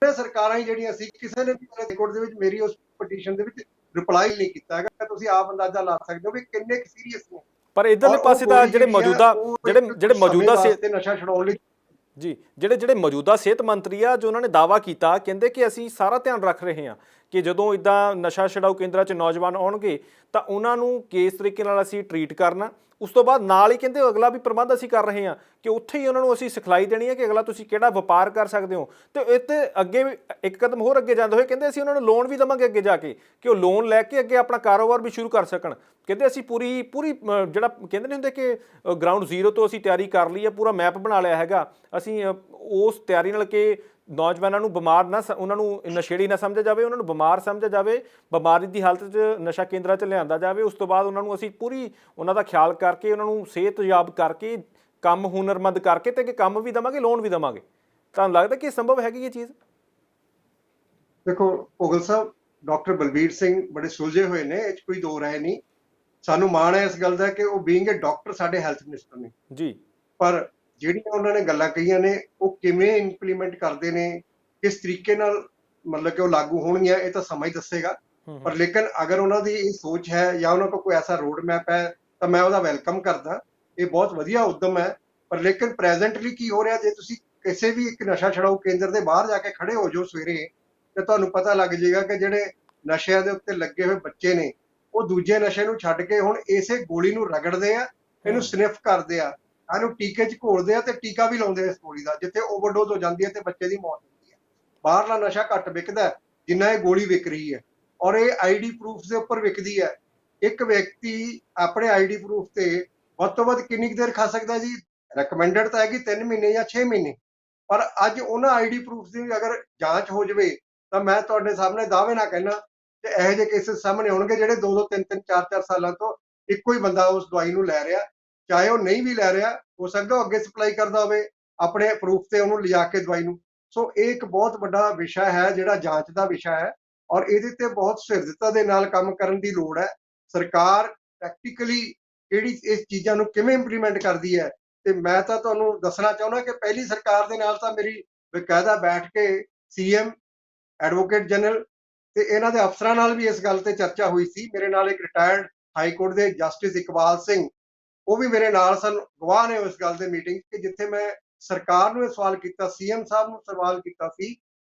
ਦੇ। ਸਰਕਾਰਾਂ ਹੀ ਜਿਹੜੀਆਂ ਸੀ, ਕਿਸੇ ਨੇ ਵੀ ਹਾਈ ਕੋਰਟ ਦੇ ਵਿੱਚ ਮੇਰੀ ਉਸ ਪਟੀਸ਼ਨ ਦੇ ਵਿੱਚ ਰਿਪਲਾਈ ਨਹੀਂ ਕੀਤਾ ਹੈਗਾ। ਤੁਸੀਂ ਆਪ ਅੰਦਾਜ਼ਾ ਲਾ ਸਕਦੇ ਹੋ ਵੀ ਕਿੰਨੇ ਸੀਰੀਅਸ ਨੇ। ਪਰ ਇਧਰਲੇ ਪਾਸੇ ਤਾਂ ਜਿਹੜੇ ਮੌਜੂਦਾ ਨਸ਼ਾ ਛਡਾਉਣ ਲਈ ਜੀ ਜਿਹੜੇ ਮੌਜੂਦਾ ਸਿਹਤ ਮੰਤਰੀ ਆ, ਜੋ ਉਹਨਾਂ ਨੇ ਦਾਅਵਾ ਕੀਤਾ, ਕਹਿੰਦੇ ਕਿ ਅਸੀਂ ਸਾਰਾ ਧਿਆਨ ਰੱਖ ਰਹੇ ਹਾਂ ਕਿ ਜਦੋਂ ਇਦਾਂ ਨਸ਼ਾ ਛਡਾਊ ਕੇਂਦਰਾਂ 'ਚ ਨੌਜਵਾਨ ਆਉਣਗੇ ਤਾਂ ਉਹਨਾਂ ਨੂੰ ਕਿਸ ਤਰੀਕੇ ਨਾਲ ਅਸੀਂ ਟਰੀਟ ਕਰਨਾ। ਉਸ ਤੋਂ ਬਾਅਦ ਨਾਲ ਹੀ ਕਹਿੰਦੇ ਅਗਲਾ ਵੀ ਪ੍ਰਬੰਧ ਅਸੀਂ ਕਰ ਰਹੇ ਹਾਂ ਕਿ ਉੱਥੇ ਹੀ ਉਹਨਾਂ ਨੂੰ ਅਸੀਂ ਸਿਖਲਾਈ ਦੇਣੀ ਹੈ ਕਿ ਅਗਲਾ ਤੁਸੀਂ ਕਿਹੜਾ ਵਪਾਰ ਕਰ ਸਕਦੇ ਹੋ। ਤੇ ਇਹ ਤੇ ਅੱਗੇ ਇੱਕ ਕਦਮ ਹੋਰ ਅੱਗੇ ਜਾਂਦੇ ਹੋਏ ਕਹਿੰਦੇ ਅਸੀਂ ਉਹਨਾਂ ਨੂੰ ਲੋਨ ਵੀ ਦੇਵਾਂਗੇ ਅੱਗੇ ਜਾ ਕੇ, ਕਿ ਉਹ ਲੋਨ ਲੈ ਕੇ ਅੱਗੇ ਆਪਣਾ ਕਾਰੋਬਾਰ ਵੀ ਸ਼ੁਰੂ ਕਰ ਸਕਣ। ਕਹਿੰਦੇ ਅਸੀਂ ਪੂਰੀ ਜਿਹੜਾ ਕਹਿੰਦੇ ਨਹੀਂ ਹੁੰਦੇ ਕਿ ਗਰਾਊਂਡ ਜ਼ੀਰੋ ਤੋਂ ਅਸੀਂ ਤਿਆਰੀ ਕਰ ਲਈ ਹੈ, ਪੂਰਾ ਮੈਪ ਬਣਾ ਲਿਆ ਹੈਗਾ ਅਸੀਂ ਉਸ ਤਿਆਰੀ ਨਾਲ ਕਿ ਨੌਜਵਾਨਾਂ ਨੂੰ ਬਿਮਾਰ ਨਾ, ਉਹਨਾਂ ਨੂੰ ਨਸ਼ੇੜੀ ਨਾ ਸਮਝਿਆ ਜਾਵੇ, ਉਹਨਾਂ ਨੂੰ ਬਿਮਾਰ ਸਮਝਿਆ ਜਾਵੇ, ਬਿਮਾਰੀ ਦੀ ਹਾਲਤ 'ਚ ਨਸ਼ਾ ਕੇਂਦਰਾਂ 'ਚ ਲਿਆਂਦਾ ਜਾਵੇ। ਉਸ ਤੋਂ ਬਾਅਦ ਉਹਨਾਂ ਨੂੰ ਅਸੀਂ ਪੂਰੀ ਉਹਨਾਂ ਦਾ ਖਿਆਲ ਕਰਕੇ ਉਹਨਾਂ ਨੂੰ ਸਿਹਤਯਾਬ ਕਰਕੇ ਕੰਮ ਹੁਨਰਮੰਦ ਕਰਕੇ ਤੇ ਕੰਮ ਵੀ ਦੇਵਾਂਗੇ, ਲੋਨ ਵੀ ਦੇਵਾਂਗੇ। ਤੁਹਾਨੂੰ ਲੱਗਦਾ ਕਿ ਸੰਭਵ ਹੈਗੀ ਇਹ ਚੀਜ਼? ਦੇਖੋ ਭੋਗਲ ਸਾਹਿਬ, ਡਾਕਟਰ ਬਲਬੀਰ ਸਿੰਘ ਬੜੇ ਸੁਲਝੇ ਹੋਏ ਨੇ, ਇਹ 'ਚ ਕੋਈ ਦੋ ਰਾਏ ਨਹੀਂ। ਸਾਨੂੰ ਮਾਣ ਹੈ ਇਸ ਗੱਲ ਦਾ ਕਿ ਉਹ ਬੀਇੰਗ ਅ ਡਾਕਟਰ ਸਾਡੇ ਹੈਲਥ ਮਿਨਿਸਟਰ ਨੇ ਜੀ, ਪਰ ਜਿਹੜੀਆਂ ਉਹਨਾਂ ਨੇ ਗੱਲਾਂ ਕਹੀਆਂ ਨੇ ਉਹ ਕਿਵੇਂ ਇੰਪਲੀਮੈਂਟ ਕਰਦੇ ਨੇ, ਕਿਸ ਤਰੀਕੇ ਨਾਲ ਮਤਲਬ ਕਿ ਉਹ ਲਾਗੂ ਹੋਣਗੀਆਂ, ਇਹ ਤਾਂ ਸਮਾਂ ਹੀ ਦੱਸੇਗਾ। ਪਰ ਲੇਕਿਨ ਅਗਰ ਉਹਨਾਂ ਦੀ ਇਹ ਸੋਚ ਹੈ ਜਾਂ ਉਹਨਾਂ ਕੋਲ ਕੋਈ ਐਸਾ ਰੋਡ ਮੈਪ ਹੈ ਤਾਂ ਮੈਂ ਉਹਦਾ ਵੈਲਕਮ ਕਰਦਾ। ਇਹ ਬਹੁਤ ਵਧੀਆ ਉਦਮ ਹੈ। ਪਰ ਲੇਕਿਨ ਪ੍ਰੈਜ਼ੈਂਟਲੀ ਕੀ ਹੋ ਰਿਹਾ, ਜੇ ਤੁਸੀਂ ਕਿਸੇ ਵੀ ਇੱਕ ਨਸ਼ਾ ਛਡਾਊ ਕੇਂਦਰ ਦੇ ਬਾਹਰ ਜਾ ਕੇ ਖੜੇ ਹੋ ਜਾਓ ਸਵੇਰੇ, ਤੇ ਤੁਹਾਨੂੰ ਪਤਾ ਲੱਗ ਜਾਏਗਾ ਕਿ ਜਿਹੜੇ ਨਸ਼ਿਆਂ ਦੇ ਉੱਤੇ ਲੱਗੇ ਹੋਏ ਬੱਚੇ ਨੇ ਉਹ ਦੂਜੇ ਨਸ਼ੇ ਨੂੰ ਛੱਡ ਕੇ ਹੁਣ ਇਸੇ ਗੋਲੀ ਨੂੰ ਰਗੜਦੇ ਆ, ਇਹਨੂੰ ਸਨਿਫ ਕਰਦੇ ਆ, ਇਹਨੂੰ ਟੀਕੇ 'ਚ ਘੋਲਦੇ ਆ ਤੇ ਟੀਕਾ ਵੀ ਲਾਉਂਦੇ ਆ ਇਸ ਗੋਲੀ ਦਾ, ਜਿੱਥੇ ਓਵਰਡੋਜ਼ ਹੋ ਜਾਂਦੀ ਹੈ ਤੇ ਬੱਚੇ ਦੀ ਮੌਤ ਹੁੰਦੀ ਹੈ। ਬਾਹਰਲਾ ਨਸ਼ਾ ਘੱਟ ਵਿਕਦਾ ਜਿੰਨਾ ਇਹ ਗੋਲੀ ਵਿਕ ਰਹੀ ਹੈ, ਔਰ ਇਹ ID ਪ੍ਰੂਫ ਦੇ ਉੱਪਰ ਵਿਕਦੀ ਹੈ। ਇੱਕ ਵਿਅਕਤੀ ਆਪਣੇ ID ਪ੍ਰੂਫ ਤੇ ਵੱਧ ਤੋਂ ਵੱਧ ਕਿੰਨੀ ਦੇਰ ਖਾ ਸਕਦਾ ਜੀ? ਰეკਮੈਂਡਡ ਤਾਂ ਹੈਗੀ 3 ਮਹੀਨੇ ਜਾਂ 6 ਮਹੀਨੇ, ਪਰ ਅੱਜ ਉਹਨਾਂ ID ਪ੍ਰੂਫ ਦੀ ਅਗਰ ਜਾਂਚ ਹੋ ਜਾਵੇ ਤਾਂ ਮੈਂ ਤੁਹਾਡੇ ਸਾਹਮਣੇ ਦਾਅਵੇ ਨਾਲ ਕਹਿਣਾ ਕਿ ਇਹੋ ਜਿਹੇ ਕੇਸਿਸ ਸਾਹਮਣੇ ਆਉਣਗੇ ਜਿਹੜੇ 2-2, 3-3, 4-4 ਸਾਲਾਂ ਤੋਂ ਇੱਕੋ ਹੀ ਬੰਦਾ ਉਸ ਦਵਾਈ ਨੂੰ ਲੈ ਰਿਹਾ, ਚਾਹੇ ਉਹ ਨਹੀਂ ਵੀ ਲੈ ਰਿਹਾ, ਹੋ ਸਕਦਾ ਉਹ ਅੱਗੇ ਸਪਲਾਈ ਕਰਦਾ ਹੋਵੇ ਆਪਣੇ ਪ੍ਰੂਫ ਤੇ ਉਹਨੂੰ ਲਿਜਾ ਕੇ ਦਵਾਈ ਨੂੰ। ਸੋ ਇਹ ਇੱਕ ਬਹੁਤ ਵੱਡਾ ਵਿਸ਼ਾ ਹੈ ਜਿਹੜਾ ਜਾਂਚ ਦਾ ਵਿਸ਼ਾ ਹੈ, ਔਰ ਇਹਦੇ ਤੇ ਬਹੁਤ ਸੁਹਿਰਦਤਾ ਦੇ ਨਾਲ ਕੰਮ ਕਰਨ ਦੀ ਲੋੜ ਹੈ। ਸਰਕਾਰ ਪ੍ਰੈਕਟੀਕਲੀ ਜਿਹੜੀ ਇਸ ਚੀਜ਼ਾਂ ਨੂੰ ਕਿਵੇਂ ਇੰਪਲੀਮੈਂਟ ਕਰਦੀ ਹੈ, ਤੇ ਮੈਂ ਤਾਂ ਤੁਹਾਨੂੰ ਦੱਸਣਾ ਚਾਹੁੰਦਾ ਕਿ ਪਹਿਲੀ ਸਰਕਾਰ ਦੇ ਨਾਲ ਤਾਂ ਮੇਰੀ ਬਕਾਇਦਾ ਬੈਠ ਕੇ CM, ਐਡਵੋਕੇਟ ਜਨਰਲ ਤੇ ਇਹਨਾਂ ਦੇ ਅਫਸਰਾਂ ਨਾਲ ਵੀ ਇਸ ਗੱਲ ਤੇ ਚਰਚਾ ਹੋਈ ਸੀ। ਮੇਰੇ ਨਾਲ ਇੱਕ ਰਿਟਾਇਰਡ ਹਾਈ ਕੋਰਟ ਦੇ ਜਸਟਿਸ ਇਕਬਾਲ ਸਿੰਘ, ਉਹ ਵੀ ਮੇਰੇ ਨਾਲ ਸਨ, ਗਵਾਹ ਨੇ ਉਸ ਗੱਲ ਦੇ ਮੀਟਿੰਗ ਕਿ ਜਿੱਥੇ ਮੈਂ ਸਰਕਾਰ ਨੂੰ ਇਹ ਸਵਾਲ ਕੀਤਾ, CM ਸਾਹਿਬ ਨੂੰ ਸਵਾਲ ਕੀਤਾ ਸੀ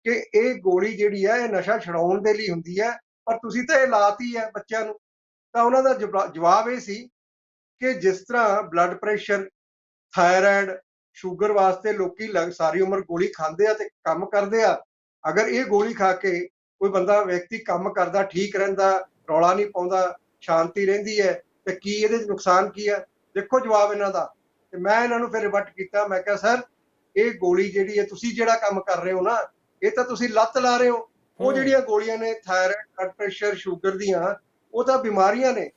ਕਿ ਇਹ ਗੋਲੀ ਜਿਹੜੀ ਹੈ ਇਹ ਨਸ਼ਾ ਛਡਾਉਣ ਦੇ ਲਈ ਹੁੰਦੀ ਹੈ, ਪਰ ਤੁਸੀਂ ਤਾਂ ਇਹ ਲਾਤੀ ਹੈ ਬੱਚਿਆਂ ਨੂੰ। ਤਾਂ ਉਹਨਾਂ ਦਾ ਜਵਾਬ ਇਹ ਸੀ ਕਿ ਜਿਸ ਤਰ੍ਹਾਂ ਬਲੱਡ ਪ੍ਰੈਸ਼ਰ, ਥਾਇਰਾਇਡ, ਸ਼ੂਗਰ ਵਾਸਤੇ ਲੋਕੀ ਸਾਰੀ ਉਮਰ ਗੋਲੀ ਖਾਂਦੇ ਆ ਤੇ ਕੰਮ ਕਰਦੇ ਆ, ਅਗਰ ਇਹ ਗੋਲੀ ਖਾ ਕੇ ਕੋਈ ਬੰਦਾ ਵਿਅਕਤੀ ਕੰਮ ਕਰਦਾ, ਠੀਕ ਰਹਿੰਦਾ, ਰੌਲਾ ਨਹੀਂ ਪਾਉਂਦਾ, ਸ਼ਾਂਤੀ ਰਹਿੰਦੀ ਹੈ, ਤੇ ਕੀ ਇਹਦੇ 'ਚ ਨੁਕਸਾਨ ਕੀ ਹੈ? ਦੇਖੋ ਜਵਾਬ ਇਹਨਾਂ ਦਾ। ਤੇ ਮੈਂ ਇਹਨਾਂ ਨੂੰ ਫਿਰ ਰਿਬਟ ਕੀਤਾ, ਮੈਂ ਕਿਹਾ ਸਰ ਇਹ ਗੋਲੀ ਜਿਹੜੀ ਹੈ, ਤੁਸੀਂ ਜਿਹੜਾ ਕੰਮ ਕਰ ਰਹੇ ਹੋ ਨਾ, ਇਹ ਤਾਂ ਤੁਸੀਂ ਲੱਤ ਲਾ ਰਹੇ ਹੋ। ਉਹ ਜਿਹੜੀਆਂ ਗੋਲੀਆਂ ਨੇ ਥਾਇਰਾਇਡ, ਬਲੱਡ ਪ੍ਰੈਸ਼ਰ, ਸ਼ੂਗਰ ਦੀਆਂ, ਉਹ ਤਾਂ ਬਿਮਾਰੀਆਂ ਨੇ।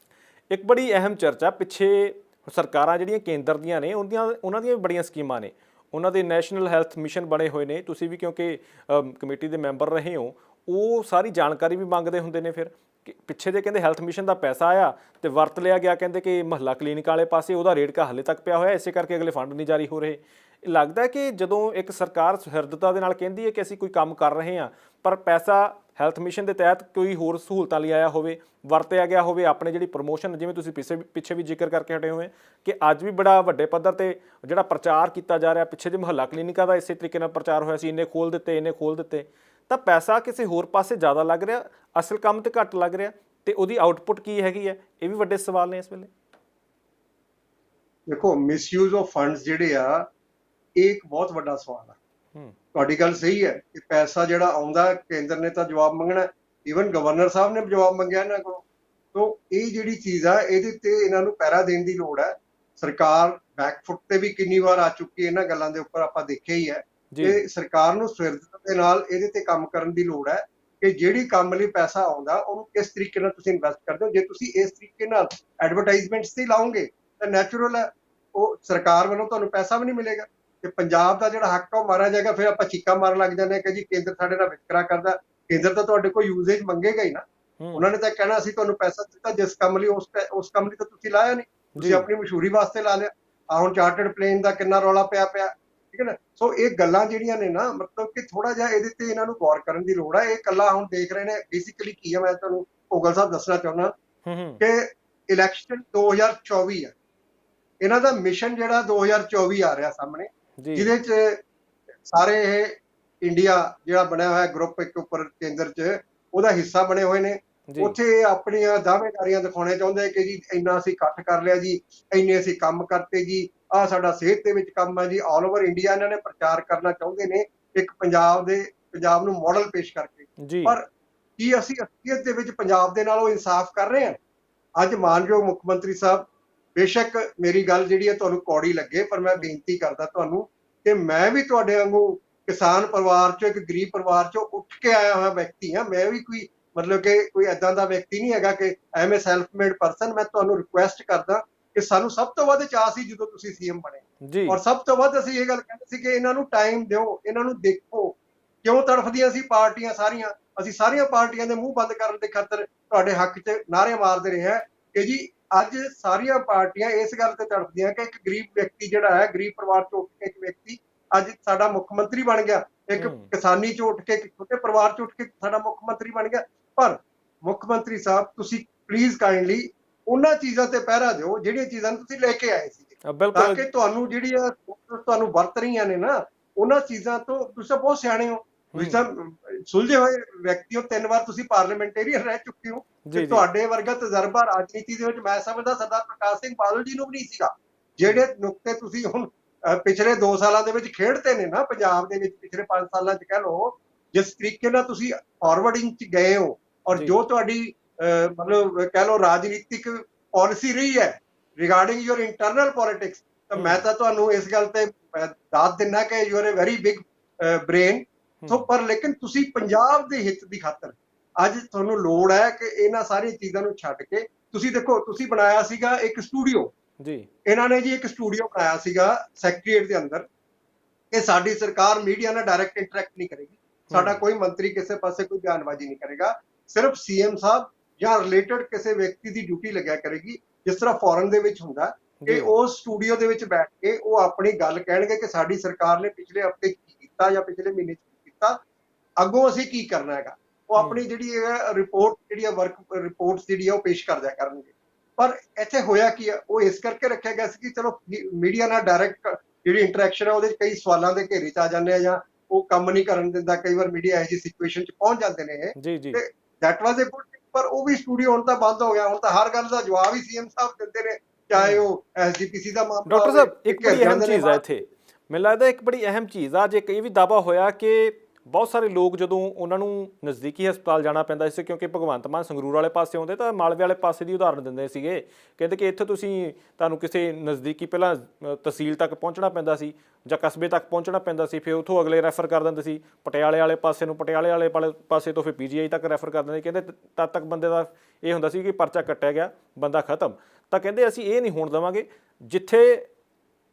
ਇੱਕ ਬੜੀ ਅਹਿਮ ਚਰਚਾ ਪਿੱਛੇ ਸਰਕਾਰਾਂ ਜਿਹੜੀਆਂ ਕੇਂਦਰ ਦੀਆਂ ਨੇ ਉਹਨਾਂ ਦੀਆਂ ਵੀ ਬੜੀਆਂ ਸਕੀਮਾਂ ਨੇ, ਉਹਨਾਂ ਦੇ ਨੈਸ਼ਨਲ ਹੈਲਥ ਮਿਸ਼ਨ ਬਣੇ ਹੋਏ ਨੇ। ਤੁਸੀਂ ਵੀ ਕਿਉਂਕਿ ਕਮੇਟੀ ਦੇ ਮੈਂਬਰ ਰਹੇ ਹੋ, ਉਹ ਸਾਰੀ ਜਾਣਕਾਰੀ ਵੀ ਮੰਗਦੇ ਹੁੰਦੇ ਨੇ। ਫਿਰ ਪਿੱਛੇ ਦੇ ਕਹਿੰਦੇ ਹੈਲਥ ਮਿਸ਼ਨ ਦਾ ਪੈਸਾ ਆਇਆ ਤੇ ਵਰਤ ਲਿਆ ਗਿਆ, ਕਹਿੰਦੇ ਕਿ ਮਹੱਲਾ ਕਲੀਨਿਕ ਵਾਲੇ ਪਾਸੇ ਉਹਦਾ ਰੇਟ ਹਾਲੇ ਤੱਕ ਪਿਆ ਹੋਇਆ, ਇਸੇ ਕਰਕੇ ਅਗਲੇ ਫੰਡ ਨਹੀਂ ਜਾਰੀ ਹੋ ਰਹੇ। ਲੱਗਦਾ ਕਿ ਜਦੋਂ ਇੱਕ ਸਰਕਾਰ ਸੁਹਿਰਦਤਾ ਦੇ ਨਾਲ ਕਹਿੰਦੀ ਹੈ ਕਿ ਅਸੀਂ ਕੋਈ ਕੰਮ ਕਰ ਰਹੇ ਹਾਂ, ਪਰ ਪੈਸਾ ਹੈਲਥ ਮਿਸ਼ਨ ਦੇ ਤਹਿਤ ਕੋਈ ਹੋਰ ਸਹੂਲਤਾਂ ਲਈ ਆਇਆ ਹੋਵੇ, ਵਰਤਿਆ ਗਿਆ ਹੋਵੇ, ਆਪਣੇ ਜਿਹੜੀ ਪ੍ਰਮੋਸ਼ਨ, ਜਿਵੇਂ ਤੁਸੀਂ ਪਿੱਛੇ ਵੀ ਜ਼ਿਕਰ ਕਰਕੇ ਹਟੇ ਹੋਏ ਕਿ ਅੱਜ ਵੀ ਬੜਾ ਵੱਡੇ ਪੱਧਰ ਤੇ ਜਿਹੜਾ ਪ੍ਰਚਾਰ ਕੀਤਾ ਜਾ ਰਿਹਾ, ਪਿੱਛੇ ਜੇ ਮੁਹੱਲਾ ਕਲੀਨਿਕਾਂ ਦਾ ਇਸੇ ਤਰੀਕੇ ਨਾਲ ਪ੍ਰਚਾਰ ਹੋਇਆ ਸੀ, ਇੰਨੇ ਖੋਲ ਦਿੱਤੇ, ਤਾਂ ਪੈਸਾ ਕਿਸੇ ਹੋਰ ਪਾਸੇ ਜ਼ਿਆਦਾ ਲੱਗ ਰਿਹਾ, ਅਸਲ ਕੰਮ ਤੇ ਘੱਟ ਲੱਗ ਰਿਹਾ, ਤੇ ਉਹਦੀ ਆਊਟਪੁੱਟ ਕੀ ਹੈਗੀ ਹੈ? ਇਹ ਵੀ ਵੱਡੇ ਸਵਾਲ ਨੇ ਇਸ ਵੇਲੇ। ਦੇਖੋ, ਮਿਸਯੂਜ਼ ਆਫ ਫੰਡਸ ਜਿਹੜੇ ਆ, ਇਹ ਇੱਕ ਬਹੁਤ ਵੱਡਾ ਸਵਾਲ ਆ। ਤੁਹਾਡੀ ਗੱਲ ਸਹੀ ਹੈ ਕਿ ਪੈਸਾ ਜਿਹੜਾ ਆਉਂਦਾ, ਕੇਂਦਰ ਨੇ ਤਾਂ ਜਵਾਬ ਮੰਗਣਾ, ਈਵਨ ਗਵਰਨਰ ਸਾਹਿਬ ਨੇ ਜਵਾਬ ਮੰਗਿਆ ਇਹਨਾਂ ਕੋਲੋਂ। ਤੋਂ ਇਹ ਜਿਹੜੀ ਚੀਜ਼ ਆ, ਇਹਦੇ ਤੇ ਇਹਨਾਂ ਨੂੰ ਪਹਿਰਾ ਦੇਣ ਦੀ ਲੋੜ ਹੈ। ਸਰਕਾਰ ਬੈਕਫੁੱਟ ਤੇ ਵੀ ਕਿੰਨੀ ਵਾਰ ਆ ਚੁੱਕੀ ਹੈ, ਇਹਨਾਂ ਗੱਲਾਂ ਦੇ ਉੱਪਰ ਆਪਾਂ ਦੇਖਿਆ ਹੀ ਹੈ। ਤੇ ਸਰਕਾਰ ਨੂੰ ਸੁਹਿਰਦਤਾ ਦੇ ਨਾਲ ਇਹਦੇ ਤੇ ਕੰਮ ਕਰਨ ਦੀ ਲੋੜ ਹੈ ਕਿ ਜਿਹੜੀ ਕੰਮ ਲਈ ਪੈਸਾ ਆਉਂਦਾ, ਉਹਨੂੰ ਕਿਸ ਤਰੀਕੇ ਨਾਲ ਤੁਸੀਂ ਇਨਵੈਸਟ ਕਰਦੇ ਹੋ। ਜੇ ਤੁਸੀਂ ਇਸ ਤਰੀਕੇ ਨਾਲ ਐਡਵਰਟਾਈਜ਼ਮੈਂਟਸ ਤੇ ਲਾਓਗੇ ਤਾਂ ਨੈਚੁਰਲ ਹੈ, ਉਹ ਸਰਕਾਰ ਵੱਲੋਂ ਤੁਹਾਨੂੰ ਪੈਸਾ ਵੀ ਨਹੀਂ ਮਿਲੇਗਾ, ਤੇ ਪੰਜਾਬ ਦਾ ਜਿਹੜਾ ਹੱਕ ਆ ਉਹ ਮਾਰਿਆ ਜਾਏਗਾ। ਫਿਰ ਆਪਾਂ ਚੀਕਾਂ ਮਾਰਨ ਲੱਗ ਜਾਂਦੇ ਕਿ ਜੀ ਕੇਂਦਰ ਸਾਡੇ ਨਾਲ ਵਿਤਕਰਾ ਕਰਦਾ। ਕੇਂਦਰ ਤਾਂ ਤੁਹਾਡੇ ਕੋਲ ਯੂਜ਼ੇਜ ਮੰਗੇਗਾ ਹੀ ਨਾ। ਉਹਨਾਂ ਨੇ ਤਾਂ ਕਹਿਣਾ ਅਸੀਂ ਤੁਹਾਨੂੰ ਪੈਸਾ ਦਿੱਤਾ, ਜਿਸ ਕੰਮ ਲਈ ਉਸ ਕੰਮ ਲਈ ਤਾਂ ਤੁਸੀਂ ਲਾਇਆ ਨਹੀਂ, ਤੁਸੀਂ ਆਪਣੀ ਮਸ਼ਹੂਰੀ ਵਾਸਤੇ ਲਾ ਲਿਆ। ਆ ਹੁਣ ਚਾਰਟਰਡ ਪਲੇਨ ਦਾ ਕਿੰਨਾ ਰੌਲਾ ਪਿਆ, ਠੀਕ ਹੈ ਨਾ। ਸੋ ਇਹ ਗੱਲਾਂ ਜਿਹੜੀਆਂ ਨੇ ਨਾ, ਮਤਲਬ ਕਿ ਥੋੜਾ ਜਿਹਾ ਇਹਦੇ ਤੇ ਇਹਨਾਂ ਨੂੰ ਗੌਰ ਕਰਨ ਦੀ ਲੋੜ ਹੈ। ਇਹ ਕੱਲਾ ਹੁਣ ਦੇਖ ਰਹੇ ਨੇ ਬੇਸਿਕਲੀ ਕੀ ਹੈ, ਮੈਂ ਤੁਹਾਨੂੰ ਭੋਗਲ ਸਾਹਿਬ ਦੱਸਣਾ ਚਾਹੁੰਦਾ ਕਿ ਇਲੈਕਸ਼ਨ 2024 ਹੈ, ਇਹਨਾਂ ਦਾ ਮਿਸ਼ਨ ਜਿਹੜਾ 2024 ਆ ਰਿਹਾ ਸਾਹਮਣੇ, ਜਿਹਦੇ ਚ ਸਾਰੇ ਇਹ ਇੰਡੀਆ ਜਿਹੜਾ ਬਣਿਆ ਹੋਇਆ ਗਰੁੱਪ ਇੱਕ ਉੱਪਰ ਕੇਂਦਰ ਚ ਉਹਦਾ ਹਿੱਸਾ ਬਣੇ ਹੋਏ ਨੇ। ਉੱਥੇ ਆਪਣੀਆਂ ਦਾਅਵੇਦਾਰੀਆਂ ਦਿਖਾਉਣੇ ਚਾਹੁੰਦੇ ਕਿ ਜੀ ਇੰਨਾ ਅਸੀਂ ਇਕੱਠ ਕਰ ਲਿਆ ਜੀ, ਇੰਨੇ ਅਸੀਂ ਕੰਮ ਕਰਤੇ ਜੀ, ਆਹ ਸਾਡਾ ਸਿਹਤ ਦੇ ਵਿੱਚ ਕੰਮ ਹੈ ਜੀ। ਆਲ ਓਵਰ ਇੰਡੀਆ ਇਹਨਾਂ ਨੇ ਪ੍ਰਚਾਰ ਕਰਨਾ ਚਾਹੁੰਦੇ ਨੇ, ਇੱਕ ਪੰਜਾਬ ਨੂੰ ਮਾਡਲ ਪੇਸ਼ ਕਰਕੇ। ਪਰ ਕੀ ਅਸੀਂ ਅਸਲੀਅਤ ਦੇ ਵਿੱਚ ਪੰਜਾਬ ਦੇ ਨਾਲ ਉਹ ਇਨਸਾਫ ਕਰ ਰਹੇ ਹਾਂ? ਅੱਜ ਮਾਨਯੋਗ ਮੁੱਖ ਮੰਤਰੀ ਸਾਹਿਬ, ਬੇਸ਼ੱਕ ਮੇਰੀ ਗੱਲ ਜਿਹੜੀ ਹੈ ਤੁਹਾਨੂੰ ਕੌੜੀ ਲੱਗੇ, ਪਰ ਮੈਂ ਬੇਨਤੀ ਕਰਦਾ ਤੁਹਾਨੂੰ ਕਿ ਮੈਂ ਵੀ ਤੁਹਾਡੇ ਵਾਂਗੂ ਕਿਸਾਨ ਪਰਿਵਾਰ ਚੋਂ, ਇੱਕ ਗਰੀਬ ਪਰਿਵਾਰ ਚੋਂ ਉੱਠ ਕੇ ਆਇਆ ਹੋਇਆ ਵਿਅਕਤੀ ਹਾਂ। ਮੈਂ ਵੀ ਕੋਈ ਮਤਲਬ ਕਿ ਕੋਈ ਏਦਾਂ ਦਾ ਵਿਅਕਤੀ ਨਹੀਂ ਹੈਗਾ ਕਿ M A self made person. ਮੈਂ ਤੁਹਾਨੂੰ ਰਿਕੁਐਸਟ ਕਰਦਾ ਕਿ ਸਾਨੂੰ ਸਭ ਤੋਂ ਵੱਧ ਚਾਅ ਸੀ ਜਦੋਂ ਤੁਸੀਂ ਸੀਐਮ ਬਣੇ, ਔਰ ਸਭ ਤੋਂ ਵੱਧ ਅਸੀਂ ਇਹ ਗੱਲ ਕਹਿੰਦੇ ਸੀ ਕਿ ਇਹਨਾਂ ਨੂੰ ਟਾਈਮ ਦਿਓ, ਇਹਨਾਂ ਨੂੰ ਦੇਖੋ ਕਿਉਂ ਤੜਫਦੀਆਂ ਸੀ ਪਾਰਟੀਆਂ ਸਾਰੀਆਂ। ਅਸੀਂ ਸਾਰੀਆਂ ਪਾਰਟੀਆਂ ਦੇ ਮੂੰਹ ਬੰਦ ਕਰਨ ਦੇ ਖਾਤਰ ਤੁਹਾਡੇ ਹੱਕ 'ਚ ਨਾਅਰੇ ਮਾਰਦੇ ਰਹੇ ਹਾਂ ਕਿ ਜੀ ਅੱਜ ਸਾਰੀਆਂ ਪਾਰਟੀਆਂ ਇਸ ਗੱਲ ਤੇ ਤੜਫਦੀਆਂ ਕਿ ਇੱਕ ਗਰੀਬ ਵਿਅਕਤੀ ਜਿਹੜਾ ਹੈ, ਗਰੀਬ ਪਰਿਵਾਰ ਚੋਂ ਉੱਠ ਕੇ ਇੱਕ ਵਿਅਕਤੀ ਅੱਜ ਸਾਡਾ ਮੁੱਖ ਮੰਤਰੀ ਬਣ ਗਿਆ, ਇੱਕ ਕਿਸਾਨੀ ਚੋਂ ਉੱਠ ਕੇ, ਇੱਕ ਛੋਟੇ ਪਰਿਵਾਰ ਚੋਂ ਉੱਠ ਕੇ ਸਾਡਾ ਮੁੱਖ ਮੰਤਰੀ ਬਣ ਗਿਆ। ਪਰ ਮੁੱਖ ਮੰਤਰੀ ਸਾਹਿਬ, ਤੁਸੀਂ ਪਲੀਜ਼ ਕਾਈਂਡਲੀ ਉਹਨਾਂ ਚੀਜ਼ਾਂ ਤੇ ਪਹਿਰਾ ਦਿਓ ਜਿਹੜੀਆਂ ਚੀਜ਼ਾਂ ਨੂੰ ਤੁਸੀਂ ਲੈ ਕੇ ਆਏ ਸੀ, ਤਾਂ ਕਿ ਤੁਹਾਨੂੰ ਜਿਹੜੀਆਂ ਤੁਹਾਨੂੰ ਵਰਤ ਰਹੀਆਂ ਨੇ ਨਾ, ਉਹਨਾਂ ਚੀਜ਼ਾਂ ਤੋਂ ਤੁਸੀਂ ਬਹੁਤ ਸਿਆਣੇ ਹੋ, ਤੁਸੀਂ ਤਾਂ ਸੁਲਝੇ ਹੋਏ ਵਿਅਕਤੀ ਹੋ, 3 ਵਾਰ ਤੁਸੀਂ ਪਾਰਲੀਮੈਂਟੇਰੀਅਨ ਰਹਿ ਚੁੱਕੇ ਹੋ, ਤੇ ਤੁਹਾਡੇ ਵਰਗਾ ਤਜਰਬਾ ਰਾਜਨੀਤੀ ਦੇ ਵਿੱਚ ਮੈਂ ਸਮਝਦਾ ਸਰਦਾਰ ਪ੍ਰਕਾਸ਼ ਸਿੰਘ ਬਾਦਲ ਜੀ ਨੂੰ ਵੀ ਨਹੀਂ ਸੀਗਾ। ਜਿਹੜੇ ਨੁਕਤੇ ਤੁਸੀਂ ਹੁਣ ਪਿਛਲੇ 2 ਸਾਲਾਂ ਦੇ ਵਿੱਚ ਖੇਡਤੇ ਨੇ ਨਾ ਪੰਜਾਬ ਦੇ ਵਿੱਚ, ਪਿਛਲੇ 5 ਸਾਲਾਂ 'ਚ ਕਹਿ ਲਓ, ਜਿਸ ਤਰੀਕੇ ਨਾਲ ਤੁਸੀਂ ਫਾਰਵਰਡਿੰਗ 'ਚ ਗਏ ਹੋ, ਔਰ ਜੋ ਤੁਹਾਡੀ ਮਤਲਬ ਕਹਿ ਲਓ ਰਾਜਨੀਤਿਕ ਪਾਲਿਸੀ ਰਹੀ ਹੈ ਰਿਗਾਰਡਿੰਗ ਯੂਰ ਇੰਟਰਨਲ ਪੋਲਿਟਿਕਸ, ਤਾਂ ਮੈਂ ਤਾਂ ਤੁਹਾਨੂੰ ਇਸ ਗੱਲ ਤੇ ਦਾਤ ਦਿੰਦਾ ਕਿ you are a very big brain. So ਪਰ ਲੇਕਿਨ ਤੁਸੀਂ ਪੰਜਾਬ ਦੇ ਹਿੱਤ ਦੀ ਖਾਤਰ ਅੱਜ ਤੁਹਾਨੂੰ ਲੋੜ ਹੈ ਕਿ ਇਹਨਾਂ ਸਾਰੀਆਂ ਚੀਜ਼ਾਂ ਨੂੰ ਛੱਡ ਕੇ ਤੁਸੀਂ ਦੇਖੋ, ਤੁਸੀਂ ਬਣਾਇਆ ਸੀਗਾ ਇੱਕ ਸਟੂਡੀਓ ਜੀ, ਇਹਨਾਂ ਨੇ ਜੀ ਇੱਕ ਸਟੂਡੀਓ ਬਣਾਇਆ ਸੀਗਾ ਸੈਕਟਰੀਏਟ ਦੇ ਅੰਦਰ ਕਿ ਸਾਡੀ ਸਰਕਾਰ ਮੀਡੀਆ ਨਾਲ ਡਾਇਰੈਕਟ ਇੰਟਰੈਕਟ ਨਹੀਂ ਕਰੇਗੀ, ਸਾਡਾ ਕੋਈ ਮੰਤਰੀ ਕਿਸੇ ਪਾਸੇ ਕੋਈ ਬਿਆਨਬਾਜ਼ੀ ਨਹੀਂ ਕਰੇਗਾ, ਸਿਰਫ ਸੀਐਮ ਸਾਹਿਬ ਜਾਂ ਰਿਲੇਟਡ ਕਿਸੇ ਵਿਅਕਤੀ ਦੀ ਡਿਊਟੀ ਲੱਗਿਆ ਕਰੇਗੀ, ਜਿਸ ਤਰ੍ਹਾਂ ਫੋਰਨ ਦੇ ਵਿੱਚ ਹੁੰਦਾ ਕਿ ਉਸ ਸਟੂਡੀਓ ਦੇ ਵਿੱਚ ਬੈਠ ਕੇ ਉਹ ਆਪਣੀ ਗੱਲ ਕਹਿਣਗੇ ਕਿ ਸਾਡੀ ਸਰਕਾਰ ਨੇ ਪਿਛਲੇ ਹਫ਼ਤੇ ਕੀ ਕੀਤਾ ਜਾਂ ਪਿਛਲੇ ਮਹੀਨੇ 'ਚ ਕੀ ਕੀਤਾ, ਅੱਗੋਂ ਅਸੀਂ ਕੀ ਕਰਨਾ ਹੈਗਾ। ਉਹ ਆਪਣੀ ਜਿਹੜੀ ਹੈ ਰਿਪੋਰਟ, ਜਿਹੜੀ ਹੈ ਵਰਕ ਰਿਪੋਰਟਸ ਜਿਹੜੀ ਹੈ ਉਹ ਪੇਸ਼ ਕਰ ਦਿਆ ਕਰਨਗੇ। ਪਰ ਇੱਥੇ ਹੋਇਆ ਕੀ ਹੈ, ਉਹ ਇਸ ਕਰਕੇ ਰੱਖਿਆ ਗਿਆ ਸੀ ਕਿ ਚਲੋ ਮੀਡੀਆ ਨਾਲ ਡਾਇਰੈਕਟ ਜਿਹੜੀ ਇੰਟਰੈਕਸ਼ਨ ਹੈ ਉਹਦੇ 'ਚ ਕਈ ਸਵਾਲਾਂ ਦੇ ਘੇਰੇ 'ਚ ਆ ਜਾਂਦੇ ਆ, ਜਾਂ ਉਹ ਕੰਮ ਨਹੀਂ ਕਰਨ ਦਿੰਦਾ, ਕਈ ਵਾਰ ਮੀਡੀਆ ਇਹੋ ਜਿਹੀ ਸਿਚੁਏਸ਼ਨ 'ਚ ਪਹੁੰਚ ਜਾਂਦੇ ਨੇ ਇਹ, ਤੇ ਦੈਟ ਵਾਜ਼ ਅ ਗੁੱਡ। ਪਰ ਉਹ ਵੀ ਸਟੂਡੀਓ ਹੁਣ ਤਾਂ ਬੰਦ ਹੋ ਗਿਆ, ਹੁਣ ਤਾਂ ਹਰ ਗੱਲ ਦਾ ਜਵਾਬ ਹੀ ਸੀਐਮ ਸਾਹਿਬ ਦਿੰਦੇ ਨੇ, ਚਾਹੇ ਉਹ ਐਸਜੀਪੀਸੀ ਦਾ ਮਾਮਲਾ। ਡਾਕਟਰ ਸਾਹਿਬ, ਇੱਕ ਬੜੀ ਅਹਿਮ ਚੀਜ਼ ਹੈ ਇੱਥੇ, ਮੈਨੂੰ ਲੱਗਦਾ ਇੱਕ ਬੜੀ ਅਹਿਮ ਚੀਜ਼ ਆ, ਜੇ ਕਈ ਵੀ ਦਾਅਵਾ ਹੋਇਆ ਕਿ ਬਹੁਤ ਸਾਰੇ ਲੋਕ ਜਦੋਂ ਉਹਨਾਂ ਨੂੰ ਨਜ਼ਦੀਕੀ ਹਸਪਤਾਲ ਜਾਣਾ ਪੈਂਦਾ ਸੀ, ਕਿਉਂਕਿ ਭਗਵੰਤ ਮਾਨ ਸੰਗਰੂਰ ਵਾਲੇ ਪਾਸੇ ਆਉਂਦੇ ਤਾਂ ਮਾਲਵੇ ਵਾਲੇ ਪਾਸੇ ਦੀ ਉਦਾਹਰਨ ਦਿੰਦੇ ਸੀਗੇ, ਕਹਿੰਦੇ ਕਿ ਇੱਥੇ ਤੁਹਾਨੂੰ ਕਿਸੇ ਨਜ਼ਦੀਕੀ ਪਹਿਲਾਂ ਤਹਿਸੀਲ ਤੱਕ ਪਹੁੰਚਣਾ ਪੈਂਦਾ ਸੀ ਜਾਂ ਕਸਬੇ ਤੱਕ ਪਹੁੰਚਣਾ ਪੈਂਦਾ ਸੀ, ਫਿਰ ਉੱਥੋਂ ਅਗਲੇ ਰੈਫਰ ਕਰ ਦਿੰਦੇ ਸੀ ਪਟਿਆਲੇ ਵਾਲੇ ਪਾਸੇ ਨੂੰ, ਪਟਿਆਲੇ ਵਾਲੇ ਪਾਸੇ ਤੋਂ ਫਿਰ PGI ਤੱਕ ਰੈਫਰ ਕਰ ਦਿੰਦੇ। ਕਹਿੰਦੇ ਤਦ ਤੱਕ ਬੰਦੇ ਦਾ ਇਹ ਹੁੰਦਾ ਸੀ ਕਿ ਪਰਚਾ ਕੱਟਿਆ ਗਿਆ, ਬੰਦਾ ਖਤਮ। ਤਾਂ ਕਹਿੰਦੇ ਅਸੀਂ ਇਹ ਨਹੀਂ ਹੋਣ ਦੇਵਾਂਗੇ, ਜਿੱਥੇ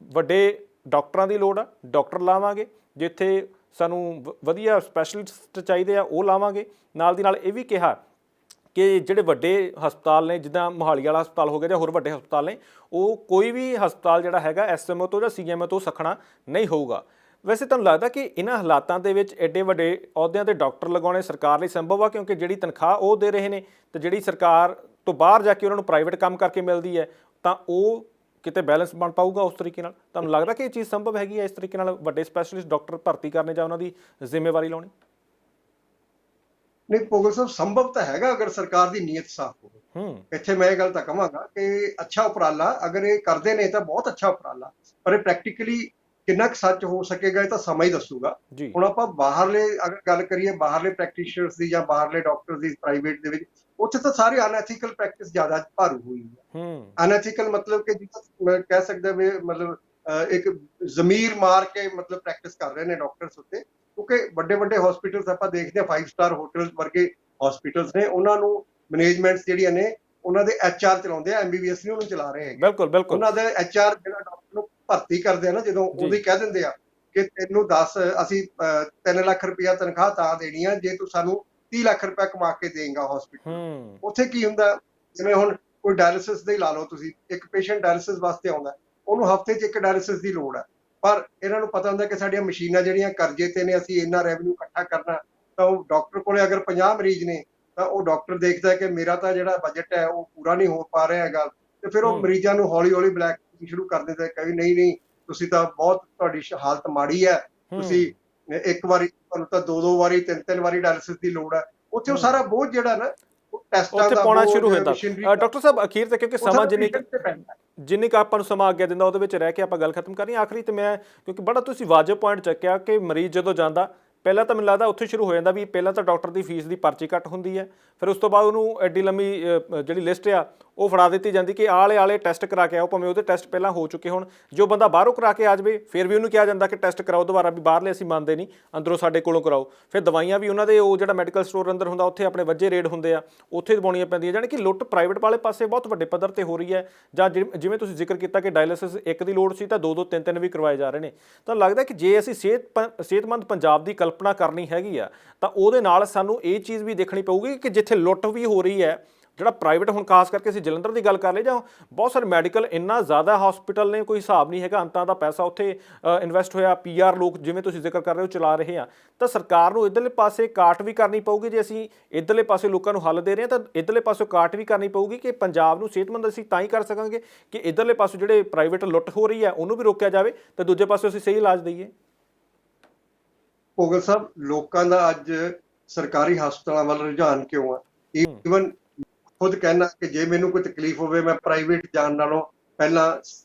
ਵੱਡੇ ਡਾਕਟਰਾਂ ਦੀ ਲੋੜ ਆ ਡਾਕਟਰ ਲਾਵਾਂਗੇ, ਜਿੱਥੇ ਸਾਨੂੰ ਵਧੀਆ ਸਪੈਸ਼ਲਿਸਟ ਚਾਹੀਦੇ ਆ ਉਹ ਲਾਵਾਂਗੇ। ਨਾਲ ਦੀ ਨਾਲ ਇਹ ਵੀ ਕਿਹਾ ਕਿ ਜਿਹੜੇ ਵੱਡੇ ਹਸਪਤਾਲ ਨੇ, ਜਿੱਦਾਂ ਮੋਹਾਲੀ ਵਾਲਾ ਹਸਪਤਾਲ ਹੋ ਗਿਆ ਜਾਂ ਹੋਰ ਵੱਡੇ ਹਸਪਤਾਲ ਨੇ, ਉਹ ਕੋਈ ਵੀ ਹਸਪਤਾਲ ਜਿਹੜਾ ਹੈਗਾ SMO ਤੋਂ ਜਾਂ CMO ਤੋਂ ਸੱਖਣਾ ਨਹੀਂ ਹੋਊਗਾ। ਵੈਸੇ ਤੁਹਾਨੂੰ ਲੱਗਦਾ ਕਿ ਇਹਨਾਂ ਹਾਲਾਤਾਂ ਦੇ ਵਿੱਚ ਐਡੇ ਵੱਡੇ ਅਹੁਦਿਆਂ ਤੇ ਡਾਕਟਰ ਲਗਾਉਣੇ ਸਰਕਾਰ ਲਈ ਸੰਭਵ ਆ, ਕਿਉਂਕਿ ਜਿਹੜੀ ਤਨਖਾਹ ਉਹ ਦੇ ਰਹੇ ਨੇ ਤੇ ਜਿਹੜੀ ਸਰਕਾਰ ਤੋਂ ਬਾਹਰ ਜਾ ਕੇ ਉਹਨਾਂ ਨੂੰ ਪ੍ਰਾਈਵੇਟ ਕੰਮ ਕਰਕੇ ਮਿਲਦੀ ਹੈ, ਤਾਂ ਉਹ ਕਿਤੇ ਬੈਲੈਂਸ ਬਣ ਪਾਊਗਾ ਉਸ ਤਰੀਕੇ ਨਾਲ? ਤੁਹਾਨੂੰ ਲੱਗਦਾ ਕਿ ਇਹ ਚੀਜ਼ ਸੰਭਵ ਹੈਗੀ ਹੈ ਇਸ ਤਰੀਕੇ ਨਾਲ ਵੱਡੇ ਸਪੈਸ਼ਲਿਸਟ ਡਾਕਟਰ ਭਰਤੀ ਕਰਨੇ ਜਾਂ ਉਹਨਾਂ ਦੀ ਜ਼ਿੰਮੇਵਾਰੀ ਲਾਉਣੀ? ਨਹੀਂ ਭੋਗਲ ਸਾਹਿਬ, ਸੰਭਵ ਤਾਂ ਹੈਗਾ ਅਗਰ ਸਰਕਾਰ ਦੀ ਨੀਅਤ ਸਾਫ਼ ਹੋਵੇ। ਇੱਥੇ ਮੈਂ ਇਹ ਗੱਲ ਤਾਂ ਕਹਾਂਗਾ ਕਿ ਅੱਛਾ ਉਪਰਾਲਾ ਅਗਰ ਇਹ ਕਰਦੇ ਨੇ ਤਾਂ ਬਹੁਤ ਅੱਛਾ ਉਪਰਾਲਾ, ਪਰ ਇਹ ਪ੍ਰੈਕਟੀਕਲੀ ਕਿੰਨਾ ਕੁ ਸੱਚ ਹੋ ਸਕੇਗਾ ਇਹ ਤਾਂ ਸਮਾਂ ਹੀ ਦੱਸੂਗਾ। ਹੁਣ ਆਪਾਂ ਬਾਹਰਲੇ ਅਗਰ ਗੱਲ ਕਰੀਏ, ਬਾਹਰਲੇ ਪ੍ਰੈਕਟੀਸ਼ਨਰਸ ਦੀ ਜਾਂ ਬਾਹਰਲੇ ਡਾਕਟਰਸ ਦੀ ਪ੍ਰਾਈਵੇਟ ਦੇ ਵਿੱਚ, ਉੱਥੇ ਤਾਂ ਸਾਰੇ ਅਨਐਥੀਕਲ ਪ੍ਰੈਕਟਿਸ ਜ਼ਿਆਦਾ ਭਾਰੂ ਹੋਈ ਹੈ। ਅਨਐਥੀਕਲ ਮਤਲਬ ਕਿ ਮੈਂ ਕਹਿ ਸਕਦਾ ਵੀ ਮਤਲਬ ਇੱਕ ਜ਼ਮੀਰ ਮਾਰ ਕੇ ਮਤਲਬ ਪ੍ਰੈਕਟਿਸ ਕਰ ਰਹੇ ਨੇ ਡਾਕਟਰਸ ਉੱਤੇ, ਕਿਉਂਕਿ ਵੱਡੇ ਵੱਡੇ ਹਸਪੀਟਲਸ ਆਪਾਂ ਦੇਖਦੇ ਹਾਂ 5 ਸਟਾਰ ਹੋਟਲਸ ਵਰਗੇ ਹਸਪੀਟਲਸ ਨੇ, ਉਹਨਾਂ ਨੂੰ ਮੈਨੇਜਮੈਂਟਸ ਜਿਹੜੀਆਂ ਨੇ ਉਹਨਾਂ ਦੇ HR ਚਲਾਉਂਦੇ ਆ, MBBS ਨਹੀਂ ਉਹਨੂੰ ਚਲਾ ਰਹੇ ਹੈਗੇ। ਬਿਲਕੁਲ ਬਿਲਕੁਲ। ਉਹਨਾਂ ਦਾ HR ਜਿਹੜਾ ਡਾਕਟਰ ਨੂੰ ਭਰਤੀ ਕਰਦੇ ਆ ਨਾ, ਜਦੋਂ ਉਹਦੀ ਕਹਿ ਦਿੰਦੇ ਆ ਕਿ ਤੈਨੂੰ ਅਸੀਂ 3 ਲੱਖ ਰੁਪਇਆ ਤਨਖਾਹ ਤਾਂ ਦੇਣੀ ਆ ਜੇ ਤੂੰ ਸਾਨੂੰ 30 ਲੱਖ ਰੁਪਇਆ ਕਮਾ ਕੇ ਦੇਂਗਾ ਹਸਪੀਟਲ। ਉੱਥੇ ਕੀ ਹੁੰਦਾ, ਜਿਵੇਂ ਹੁਣ ਕੋਈ ਡਾਇਲਿਸਿਸ ਦਾ ਹੀ ਲਾ ਲਓ ਤੁਸੀਂ, ਇੱਕ ਪੇਸ਼ੈਂਟ ਡਾਇਲਿਸਿਸ ਵਾਸਤੇ ਆਉਂਦਾ, ਉਹਨੂੰ ਹਫ਼ਤੇ 'ਚ ਇੱਕ ਡਾਇਲਿਸਿਸ ਦੀ ਲੋੜ ਹੈ, ਪਰ ਇਹਨਾਂ ਨੂੰ ਪਤਾ ਹੁੰਦਾ ਕਿ ਸਾਡੀਆਂ ਮਸ਼ੀਨਾਂ ਜਿਹੜੀਆਂ ਕਰਜ਼ੇ ਤੇ ਨੇ, ਅਸੀਂ ਇੰਨਾ ਰੈਵਨਿਊ ਇਕੱਠਾ ਕਰਨਾ। ਤਾਂ ਉਹ ਡਾਕਟਰ ਕੋਲੇ ਅਗਰ 50 ਮਰੀਜ਼ ਨੇ ਤਾਂ ਉਹ ਡਾਕਟਰ ਦੇਖਦਾ ਕਿ ਮੇਰਾ ਤਾਂ ਜਿਹੜਾ ਬਜਟ ਹੈ ਉਹ ਪੂਰਾ ਨਹੀਂ ਹੋ ਪਾ ਰਿਹਾ ਹੈਗਾ, ਤੇ ਫਿਰ ਉਹ ਮਰੀਜ਼ਾਂ ਨੂੰ ਹੌਲੀ ਹੌਲੀ ਬਲੈਕ ਸ਼ੁਰੂ ਕਰ ਦਿੰਦਾ, ਕਹੇ ਨਹੀਂ ਤੁਸੀਂ ਤਾਂ ਬਹੁਤ, ਤੁਹਾਡੀ ਹਾਲਤ ਮਾੜੀ ਹੈ, ਤੁਸੀਂ ਇੱਕ ਵਾਰੀ ਤੁਹਾਨੂੰ ਤਾਂ 2 ਵਾਰੀ 3 ਵਾਰੀ ਡਾਇਲਿਸਿਸ ਦੀ ਲੋੜ ਹੈ। ਉੱਥੇ ਉਹ ਸਾਰਾ ਬੋਝ ਜਿਹੜਾ ਨਾ ਟੈਸਟਾਂ ਦਾ ਪਾਉਣਾ ਸ਼ੁਰੂ ਹੋ ਜਾਂਦਾ। ਡਾਕਟਰ ਸਾਹਿਬ ਅਖੀਰ ਤੇ, ਕਿਉਂਕਿ ਸਮਾਂ ਜਿੰਨੀ ਕੁ ਆਪਾਂ ਨੂੰ ਸਮਾਂ ਅੱਗੇ ਦਿੰਦਾ ਉਹਦੇ ਵਿੱਚ ਰਹਿ ਕੇ ਆਪਾਂ ਗੱਲ ਖਤਮ ਕਰਨੀ। ਆਖਰੀ ਤੇ ਮੈਂ, ਕਿਉਂਕਿ ਬੜਾ ਤੁਸੀਂ ਵਾਜਬ ਪੁਆਇੰਟ ਚੱਕਿਆ ਕਿ ਮਰੀਜ਼ ਜਦੋਂ ਜਾਂਦਾ ਪਹਿਲਾਂ ਤਾਂ ਮੈਨੂੰ ਲੱਗਦਾ ਉੱਥੇ ਸ਼ੁਰੂ ਹੋ ਜਾਂਦਾ ਵੀ ਪਹਿਲਾਂ ਤਾਂ ਡਾਕਟਰ ਦੀ ਫੀਸ ਦੀ ਪਰਚੀ ਕੱਟ ਹੁੰਦੀ ਹੈ, ਫਿਰ ਉਸ ਤੋਂ ਬਾਅਦ ਉਹਨੂੰ ਐਡੀ ਲੰਮੀ ਜਿਹੜੀ ਲਿਸਟ ਆ ਉਹ ਫੜਾ ਦਿੱਤੀ ਜਾਂਦੀ ਕਿ ਆਲੇ ਟੈਸਟ ਕਰਾ ਕੇ ਆਓ, ਭਾਵੇਂ ਉਹਦੇ ਟੈਸਟ ਪਹਿਲਾਂ ਹੋ ਚੁੱਕੇ ਹੋਣ। ਜੋ ਬੰਦਾ ਬਾਹਰੋਂ ਕਰਾ ਕੇ ਆ ਜਾਵੇ ਫਿਰ ਵੀ ਉਹਨੂੰ ਕਿਹਾ ਜਾਂਦਾ ਕਿ ਟੈਸਟ ਕਰਾਓ ਦੁਬਾਰਾ, ਵੀ ਬਾਹਰਲੇ ਅਸੀਂ ਮੰਨਦੇ ਨਹੀਂ, ਅੰਦਰੋਂ ਸਾਡੇ ਕੋਲੋਂ ਕਰਾਓ। ਫਿਰ ਦਵਾਈਆਂ ਵੀ ਉਹਨਾਂ ਦੇ ਉਹ ਜਿਹੜਾ ਮੈਡੀਕਲ ਸਟੋਰ ਅੰਦਰ ਹੁੰਦਾ ਉੱਥੇ ਆਪਣੇ ਵੱਜੇ ਰੇਟ ਹੁੰਦੇ ਆ, ਉੱਥੇ ਦਵਾਉਣੀਆਂ ਪੈਂਦੀਆਂ। ਜਾਣੀ ਕਿ ਲੁੱਟ ਪ੍ਰਾਈਵੇਟ ਵਾਲੇ ਪਾਸੇ ਬਹੁਤ ਵੱਡੇ ਪੱਧਰ ਤੇ ਹੋ ਰਹੀ ਹੈ। ਜਾਂ ਜਿਵੇਂ ਤੁਸੀਂ ਜ਼ਿਕਰ ਕੀਤਾ ਕਿ ਡਾਇਲਿਸਿਸ ਇੱਕ ਦੀ ਲੋੜ ਸੀ ਤਾਂ 2 3 ਵੀ ਕਰਵਾਏ ਜਾ ਰਹੇ ਨੇ। ਤਾਂ ਲੱਗਦਾ ਕਿ ਜੇ ਅਸੀਂ ਸਿਹਤਮੰਦ ਪੰਜਾਬ ਦੀ ਕਲਪਨਾ ਕਰਨੀ ਹੈਗੀ ਆ ਤਾਂ ਉਹਦੇ ਨਾਲ ਸਾਨੂੰ ਇਹ ਚੀਜ਼ ਵੀ ਦੇਖਣੀ ਪਊਗੀ ਕਿ ਜਿੱਥੇ ਲੁੱਟ ਵੀ ਹੋ ਰਹੀ ਹੈ, ਜਿਹੜਾ ਪ੍ਰਾਈਵੇਟ, ਹੁਣ ਖਾਸ ਕਰਕੇ ਅਸੀਂ ਜਲੰਧਰ ਦੀ ਗੱਲ ਕਰ ਲਏ ਜਾਂ ਬਹੁਤ ਸਾਰੇ ਮੈਡੀਕਲ ਇੰਨਾ ਜ਼ਿਆਦਾ ਹਸਪੀਟਲ ਨੇ, ਕੋਈ ਹਿਸਾਬ ਨਹੀਂ ਹੈਗਾ, ਅੰਤਾਂ ਦਾ ਪੈਸਾ ਉੱਥੇ ਇਨਵੈਸਟ ਹੋਇਆ, PR ਲੋਕ ਜਿਵੇਂ ਤੁਸੀਂ ਜ਼ਿਕਰ ਕਰ ਰਹੇ ਹੋ ਚਲਾ ਰਹੇ ਆ। ਤਾਂ ਸਰਕਾਰ ਨੂੰ ਇੱਧਰਲੇ ਪਾਸੇ ਕਾਟ ਵੀ ਕਰਨੀ ਪਊਗੀ। ਜੇ ਅਸੀਂ ਇੱਧਰਲੇ ਪਾਸੇ ਲੋਕਾਂ ਨੂੰ ਹੱਲ ਦੇ ਰਹੇ ਹਾਂ ਤਾਂ ਇੱਧਰਲੇ ਪਾਸੇ ਕਾਟ ਵੀ ਕਰਨੀ ਪਊਗੀ ਕਿ ਪੰਜਾਬ ਨੂੰ ਸਿਹਤਮੰਦ ਅਸੀਂ ਤਾਂ ਹੀ ਕਰ ਸਕਾਂਗੇ ਕਿ ਇੱਧਰਲੇ ਪਾਸੇ ਜਿਹੜੇ ਪ੍ਰਾਈਵੇਟ ਲੁੱਟ ਹੋ ਰਹੀ ਹੈ ਉਹਨੂੰ ਵੀ ਰੋਕਿਆ ਜਾਵੇ ਤੇ ਦੂਜੇ ਪਾਸੇ ਅਸੀਂ ਸਹੀ ਇਲਾਜ ਦਈਏ। ਭੋਗਲ ਸਾਹਿਬ, ਲੋਕਾਂ ਦਾ ਅੱਜ ਸਰਕਾਰੀ ਹਸਪਤਾਲਾਂ ਵੱਲ ਰੁਝਾਨ ਕਿਉਂ ਆ? ਈਵਨ ਖੁਦ ਕਹਿਣਾ ਕਿ ਜੇ ਮੈਨੂੰ ਕੋਈ ਤਕਲੀਫ ਹੋਵੇ ਮੈਂ ਪ੍ਰਾਈਵੇਟ ਜਾਣ ਨਾਲੋਂ ਪਹਿਲਾਂ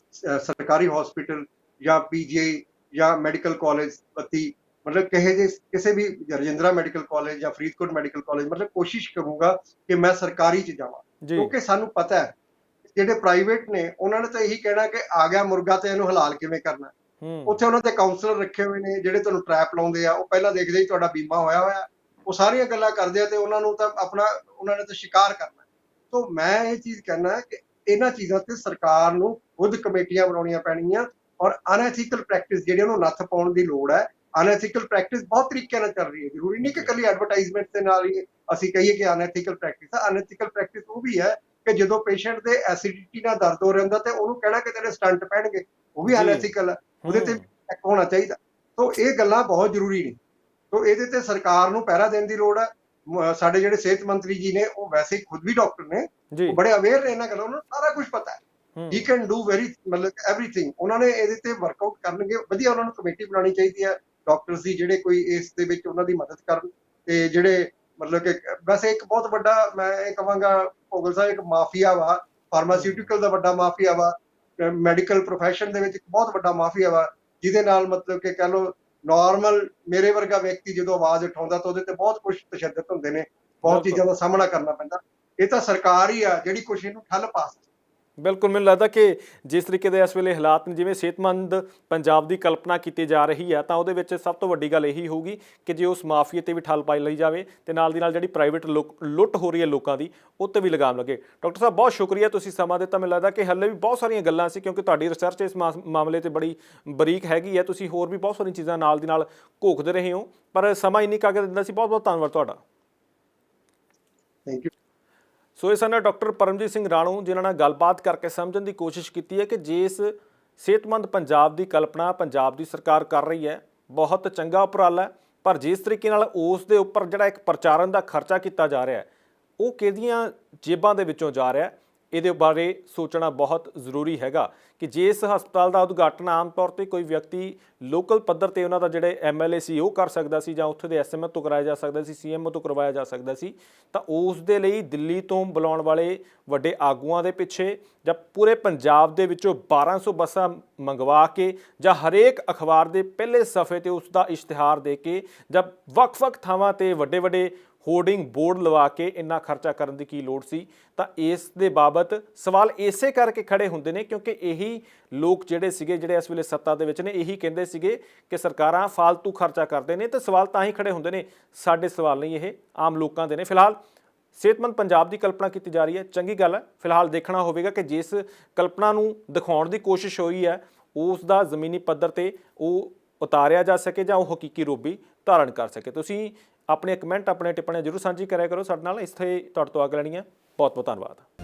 ਸਰਕਾਰੀ ਹਸਪੀਟਲ ਜਾਂ PGI ਜਾਂ ਮੈਡੀਕਲ ਕਾਲਜ ਮਤਲਬ ਕਿਸੇ ਵੀ ਰਜਿੰਦਰਾ ਮੈਡੀਕਲ ਕਾਲਜ ਜਾਂ ਫਰੀਦਕੋਟ ਮੈਡੀਕਲ ਕਾਲਜ ਮਤਲਬ ਕੋਸ਼ਿਸ਼ ਕਰੂੰਗਾ ਕਿ ਮੈਂ ਸਰਕਾਰੀ 'ਚ ਜਾਵਾਂ, ਕਿਉਂਕਿ ਸਾਨੂੰ ਪਤਾ ਹੈ ਜਿਹੜੇ ਪ੍ਰਾਈਵੇਟ ਨੇ ਉਹਨਾਂ ਨੇ ਤਾਂ ਇਹੀ ਕਹਿਣਾ ਕਿ ਆ ਗਿਆ ਮੁਰਗਾ ਤੇ ਇਹਨੂੰ ਹਲਾਲ ਕਿਵੇਂ ਕਰਨਾ। ਉੱਥੇ ਉਹਨਾਂ ਦੇ ਕਾਉਂਸਲਰ ਰੱਖੇ ਹੋਏ ਨੇ ਜਿਹੜੇ ਤੁਹਾਨੂੰ ਟਰੈਪ ਲਾਉਂਦੇ ਆ, ਉਹ ਪਹਿਲਾਂ ਦੇਖਦੇ ਹੀ ਤੁਹਾਡਾ ਬੀਮਾ ਹੋਇਆ, ਉਹ ਸਾਰੀਆਂ ਗੱਲਾਂ ਕਰਦੇ ਆ ਤੇ ਉਹਨਾਂ ਨੂੰ ਤਾਂ ਉਹਨਾਂ ਨੇ ਤਾਂ ਸ਼ਿਕਾਰ ਕਰਨਾ। ਸੋ ਮੈਂ ਇਹ ਚੀਜ਼ ਕਹਿਣਾ ਕਿ ਇਹਨਾਂ ਚੀਜ਼ਾਂ ਤੇ ਸਰਕਾਰ ਨੂੰ ਖੁਦ ਕਮੇਟੀਆਂ ਬਣਾਉਣੀਆਂ ਪੈਣਗੀਆਂ ਔਰ ਅਨਐਥੀਕਲ ਪ੍ਰੈਕਟਿਸ ਜਿਹੜੀ ਉਹਨੂੰ ਨੱਥ ਪਾਉਣ ਦੀ ਲੋੜ ਹੈ। ਅਨਐਥੀਕਲ ਪ੍ਰੈਕਟਿਸ ਬਹੁਤ ਤਰੀਕਿਆਂ ਨਾਲ ਚੱਲ ਰਹੀ ਹੈ, ਜ਼ਰੂਰੀ ਨਹੀਂ ਕਿ ਇਕੱਲੀ ਐਡਵਰਟਾਈਜ਼ਮੈਂਟ ਦੇ ਨਾਲ ਹੀ ਅਸੀਂ ਕਹੀਏ ਕਿ ਅਨਐਥੀਕਲ ਪ੍ਰੈਕਟਿਸ ਹੈ। ਅਨਐਥੀਕਲ ਪ੍ਰੈਕਟਿਸ ਉਹ ਵੀ ਹੈ ਕਿ ਜਦੋਂ ਪੇਸ਼ੈਂਟ ਦੇ ਐਸਿਡਿਟੀ ਨਾਲ ਦਰਦ ਹੋ ਰਿਹਾ ਤੇ ਉਹਨੂੰ ਕਹਿਣਾ ਕਿ ਤੇਰੇ ਸਟੰਟ ਪੈਣਗੇ, ਉਹ ਵੀ ਅਨਐਥੀਕਲ ਹੈ, ਉਹਦੇ ਤੇ ਚੈੱਕ ਹੋਣਾ ਚਾਹੀਦਾ। ਸੋ ਇਹ ਗੱਲਾਂ ਬਹੁਤ ਜ਼ਰੂਰੀ ਨੇ। ਸੋ ਇਹਦੇ ਤੇ ਸਰਕਾਰ ਨੂੰ ਪਹਿਰਾ ਦੇਣ ਦੀ ਲੋੜ ਹੈ। ਸਾਡੇ ਜਿਹੜੇ ਸਿਹਤ ਮੰਤਰੀ ਜੀ ਨੇ ਉਹ ਵੈਸੇ ਖੁਦ ਵੀ ਡਾਕਟਰ ਨੇ, ਉਹ ਬੜੇ ਅਵੇਅਰ ਨੇ ਇਹਨਾਂ ਗੱਲਾਂ, ਉਹਨਾਂ ਨੂੰ ਸਾਰਾ ਕੁਝ ਪਤਾ ਹੈ। ਹੀ ਕੈਨ ਡੂ ਮਤਲਬ ਐਵਰੀਥਿੰਗ। ਉਹਨਾਂ ਨੇ ਇਹਦੇ ਤੇ ਵਰਕਆਊਟ ਕਰਨਗੇ, ਵਧੀਆ ਉਹਨਾਂ ਨੂੰ ਕਮੇਟੀ ਬਣਾਉਣੀ ਚਾਹੀਦੀ ਹੈ ਡਾਕਟਰਸ ਦੀ ਜਿਹੜੇ ਕੋਈ ਇਸ ਦੇ ਵਿੱਚ ਉਹਨਾਂ ਦੀ ਮਦਦ ਕਰਨ। ਤੇ ਜਿਹੜੇ ਮਤਲਬ ਕਿ ਵੈਸੇ ਇੱਕ ਬਹੁਤ ਵੱਡਾ ਮੈਂ ਇਹ ਕਹਾਂਗਾ ਭੋਗਲ ਸਾਹਿਬ, ਇੱਕ ਮਾਫੀਆ ਵਾ ਫਾਰਮਾਸਿਊਟੀਕਲ ਦਾ, ਵੱਡਾ ਮਾਫੀਆ ਵਾ ਮੈਡੀਕਲ ਪ੍ਰੋਫੈਸ਼ਨ ਦੇ ਵਿੱਚ, ਇੱਕ ਬਹੁਤ ਵੱਡਾ ਮਾਫੀਆ ਵਾ ਜਿਹਦੇ ਨਾਲ ਮਤਲਬ ਕਿ ਕਹਿ ਲਓ ਨਾਰਮਲ ਮੇਰੇ ਵਰਗਾ ਵਿਅਕਤੀ ਜਦੋਂ ਆਵਾਜ਼ ਉਠਾਉਂਦਾ ਤਾਂ ਉਹਦੇ ਤੇ ਬਹੁਤ ਕੁਝ ਤਸ਼ੱਦਦ ਹੁੰਦੇ ਨੇ, ਬਹੁਤ ਬਿਲਕੁਲ। ਚੀਜ਼ਾਂ ਦਾ ਸਾਹਮਣਾ ਕਰਨਾ ਪੈਂਦਾ। ਇਹ ਤਾਂ ਸਰਕਾਰ ਹੀ ਆ ਜਿਹੜੀ ਕੁਛ ਇਹਨੂੰ ਠੱਲ ਪਾ ਸਕਦੀ। ਬਿਲਕੁਲ, ਮੈਨੂੰ ਲੱਗਦਾ ਕਿ ਜਿਸ ਤਰੀਕੇ ਦੇ ਇਸ ਵੇਲੇ ਹਾਲਾਤ ਨੇ, ਜਿਵੇਂ ਸਿਹਤਮੰਦ ਪੰਜਾਬ ਦੀ ਕਲਪਨਾ ਕੀਤੀ ਜਾ ਰਹੀ ਹੈ, ਤਾਂ ਉਹਦੇ ਵਿੱਚ ਸਭ ਤੋਂ ਵੱਡੀ ਗੱਲ ਇਹੀ ਹੋਊਗੀ ਕਿ ਜੇ ਉਸ ਮਾਫੀਏ ਤੇ ਵੀ ਠੱਲ ਪਾਈ ਲਈ ਜਾਵੇ ਤੇ ਨਾਲ ਦੀ ਨਾਲ ਜਿਹੜੀ ਪ੍ਰਾਈਵੇਟ ਲੁੱਟ ਹੋ ਰਹੀ ਹੈ ਲੋਕਾਂ ਦੀ, ਉਹ ਤੇ ਵੀ ਲਗਾਮ ਲੱਗੇ। ਡਾਕਟਰ ਸਾਹਿਬ, ਬਹੁਤ ਸ਼ੁਕਰੀਆ, ਤੁਸੀਂ ਸਮਾਂ ਦਿੱਤਾ। ਮੈਨੂੰ ਲੱਗਦਾ ਕਿ ਹੱਲੇ ਵੀ ਬਹੁਤ ਸਾਰੀਆਂ ਗੱਲਾਂ ਸੀ, ਕਿਉਂਕਿ ਤੁਹਾਡੀ ਰਿਸਰਚ ਇਸ ਮਾਮਲੇ ਤੇ ਬੜੀ ਬਰੀਕ ਹੈਗੀ ਹੈ। ਤੁਸੀਂ ਹੋਰ ਵੀ ਬਹੁਤ ਸਾਰੀਆਂ ਚੀਜ਼ਾਂ ਨਾਲ ਦੀ ਨਾਲ ਘੋਖਦੇ ਰਹੇ ਹੋ, ਪਰ ਸਮਾਂ ਇੰਨੀ ਕਾਗਜ਼ ਦਿੰਦਾ ਸੀ। ਬਹੁਤ ਬਹੁਤ ਧੰਨਵਾਦ ਤੁਹਾਡਾ। Thank you. ਸੋ ਇਹ ਸਨ ਡਾਕਟਰ ਪਰਮਜੀਤ ਸਿੰਘ ਰਾਣੂ, ਜਿਨ੍ਹਾਂ ਨਾਲ ਗੱਲਬਾਤ ਕਰਕੇ ਸਮਝਣ ਦੀ ਕੋਸ਼ਿਸ਼ ਕੀਤੀ ਹੈ ਕਿ ਜਿਸ ਸਿਹਤਮੰਦ ਪੰਜਾਬ ਦੀ ਕਲਪਨਾ ਪੰਜਾਬ ਦੀ ਸਰਕਾਰ ਕਰ ਰਹੀ ਹੈ, ਬਹੁਤ ਚੰਗਾ ਉਪਰਾਲਾ ਹੈ, ਪਰ ਜਿਸ ਤਰੀਕੇ ਨਾਲ ਉਸ ਦੇ ਉੱਪਰ ਜਿਹੜਾ ਇੱਕ ਪ੍ਰਚਾਰਨ ਦਾ ਖਰਚਾ ਕੀਤਾ ਜਾ ਰਿਹਾ ਹੈ, ਉਹ ਕਿਹਦੀਆਂ ਜੇਬਾਂ ਦੇ ਵਿੱਚੋਂ ਜਾ ਰਿਹਾ ਹੈ, ਇਹਦੇ ਬਾਰੇ ਸੋਚਣਾ ਬਹੁਤ ਜ਼ਰੂਰੀ ਹੈਗਾ ਕਿ ਜੇ ਇਸ ਹਸਪਤਾਲ ਦਾ ਉਦਘਾਟਨ ਆਮ ਤੌਰ ਤੇ ਕੋਈ ਵਿਅਕਤੀ ਲੋਕਲ ਪੱਧਰ ਤੇ ਉਹਨਾਂ ਦਾ ਜਿਹੜੇ ਐਮਐਲਏ ਸੀ ਉਹ ਕਰ ਸਕਦਾ ਸੀ, ਜਾਂ ਉੱਥੇ ਦੇ ਐਸਐਮਓ ਤੋਂ ਕਰਾਇਆ ਜਾ ਸਕਦਾ ਸੀ, ਸੀਐਮਓ ਤੋਂ ਕਰਵਾਇਆ ਜਾ ਸਕਦਾ ਸੀ, ਤਾਂ ਉਸ ਦੇ ਲਈ ਦਿੱਲੀ ਤੋਂ ਬੁਲਾਉਣ ਵਾਲੇ ਵੱਡੇ ਆਗੂਆਂ ਦੇ ਪਿੱਛੇ ਜਾਂ ਪੂਰੇ ਪੰਜਾਬ ਦੇ ਵਿੱਚੋਂ 1200 ਬੱਸਾਂ ਮੰਗਵਾ ਕੇ ਜਾਂ ਹਰੇਕ ਅਖਬਾਰ ਦੇ ਪਹਿਲੇ ਸਫ਼ੇ ਤੇ ਉਸ ਦਾ ਇਸ਼ਤਿਹਾਰ ਦੇ ਕੇ ਜਾਂ ਵੱਖ-ਵੱਖ ਥਾਵਾਂ ਤੇ ਵੱਡੇ-ਵੱਡੇ ਹੋਰਡਿੰਗ ਬੋਰਡ ਲਵਾ ਕੇ ਇੰਨਾ ਖਰਚਾ ਕਰਨ ਦੀ ਕੀ ਲੋੜ ਸੀ? ਤਾਂ ਇਸ ਦੇ ਬਾਬਤ ਸਵਾਲ ਇਸੇ ਕਰਕੇ ਖੜੇ ਹੁੰਦੇ ਨੇ ਕਿਉਂਕਿ ਇਹੀ ਲੋਕ ਜਿਹੜੇ ਇਸ ਵੇਲੇ ਸੱਤਾ ਦੇ ਵਿੱਚ ਨੇ, ਇਹੀ ਕਹਿੰਦੇ ਸੀਗੇ ਕਿ ਸਰਕਾਰਾਂ ਫਾਲਤੂ ਖਰਚਾ ਕਰਦੇ ਨੇ, ਤੇ ਸਵਾਲ ਤਾਂ ਹੀ ਖੜੇ ਹੁੰਦੇ ਨੇ। ਸਾਡੇ ਸਵਾਲ ਨਹੀਂ, ਇਹ ਆਮ ਲੋਕਾਂ ਦੇ ਨੇ। ਫਿਲਹਾਲ ਸਿਹਤਮੰਦ ਪੰਜਾਬ ਦੀ ਕਲਪਨਾ ਕੀਤੀ ਜਾ ਰਹੀ ਹੈ, ਚੰਗੀ ਗੱਲ ਹੈ। ਫਿਲਹਾਲ ਦੇਖਣਾ ਹੋਵੇਗਾ ਕਿ ਜਿਸ ਕਲਪਨਾ ਨੂੰ ਦਿਖਾਉਣ ਦੀ ਕੋਸ਼ਿਸ਼ ਹੋਈ ਹੈ, ਉਸ ਦਾ ਜ਼ਮੀਨੀ ਪੱਧਰ ਤੇ ਉਹ ਉਤਾਰਿਆ ਜਾ ਸਕੇ ਜਾਂ ਉਹ ਹਕੀਕੀ ਰੂਪ ਵੀ ਧਾਰਨ ਕਰ ਸਕੇ। ਤੁਸੀਂ ਆਪਣੇ ਕਮੈਂਟ, ਆਪਣੇ ਟਿੱਪਣੀਆਂ ਜ਼ਰੂਰ ਸਾਂਝੀ ਕਰਿਆ ਕਰੋ ਸਾਡੇ ਨਾਲ। ਇਸ ਤੇ ਤੁਹਾਡੇ ਤੋਂ ਆਗਿਆ ਲੈਣੀ ਹੈ। ਬਹੁਤ ਬਹੁਤ ਧੰਨਵਾਦ।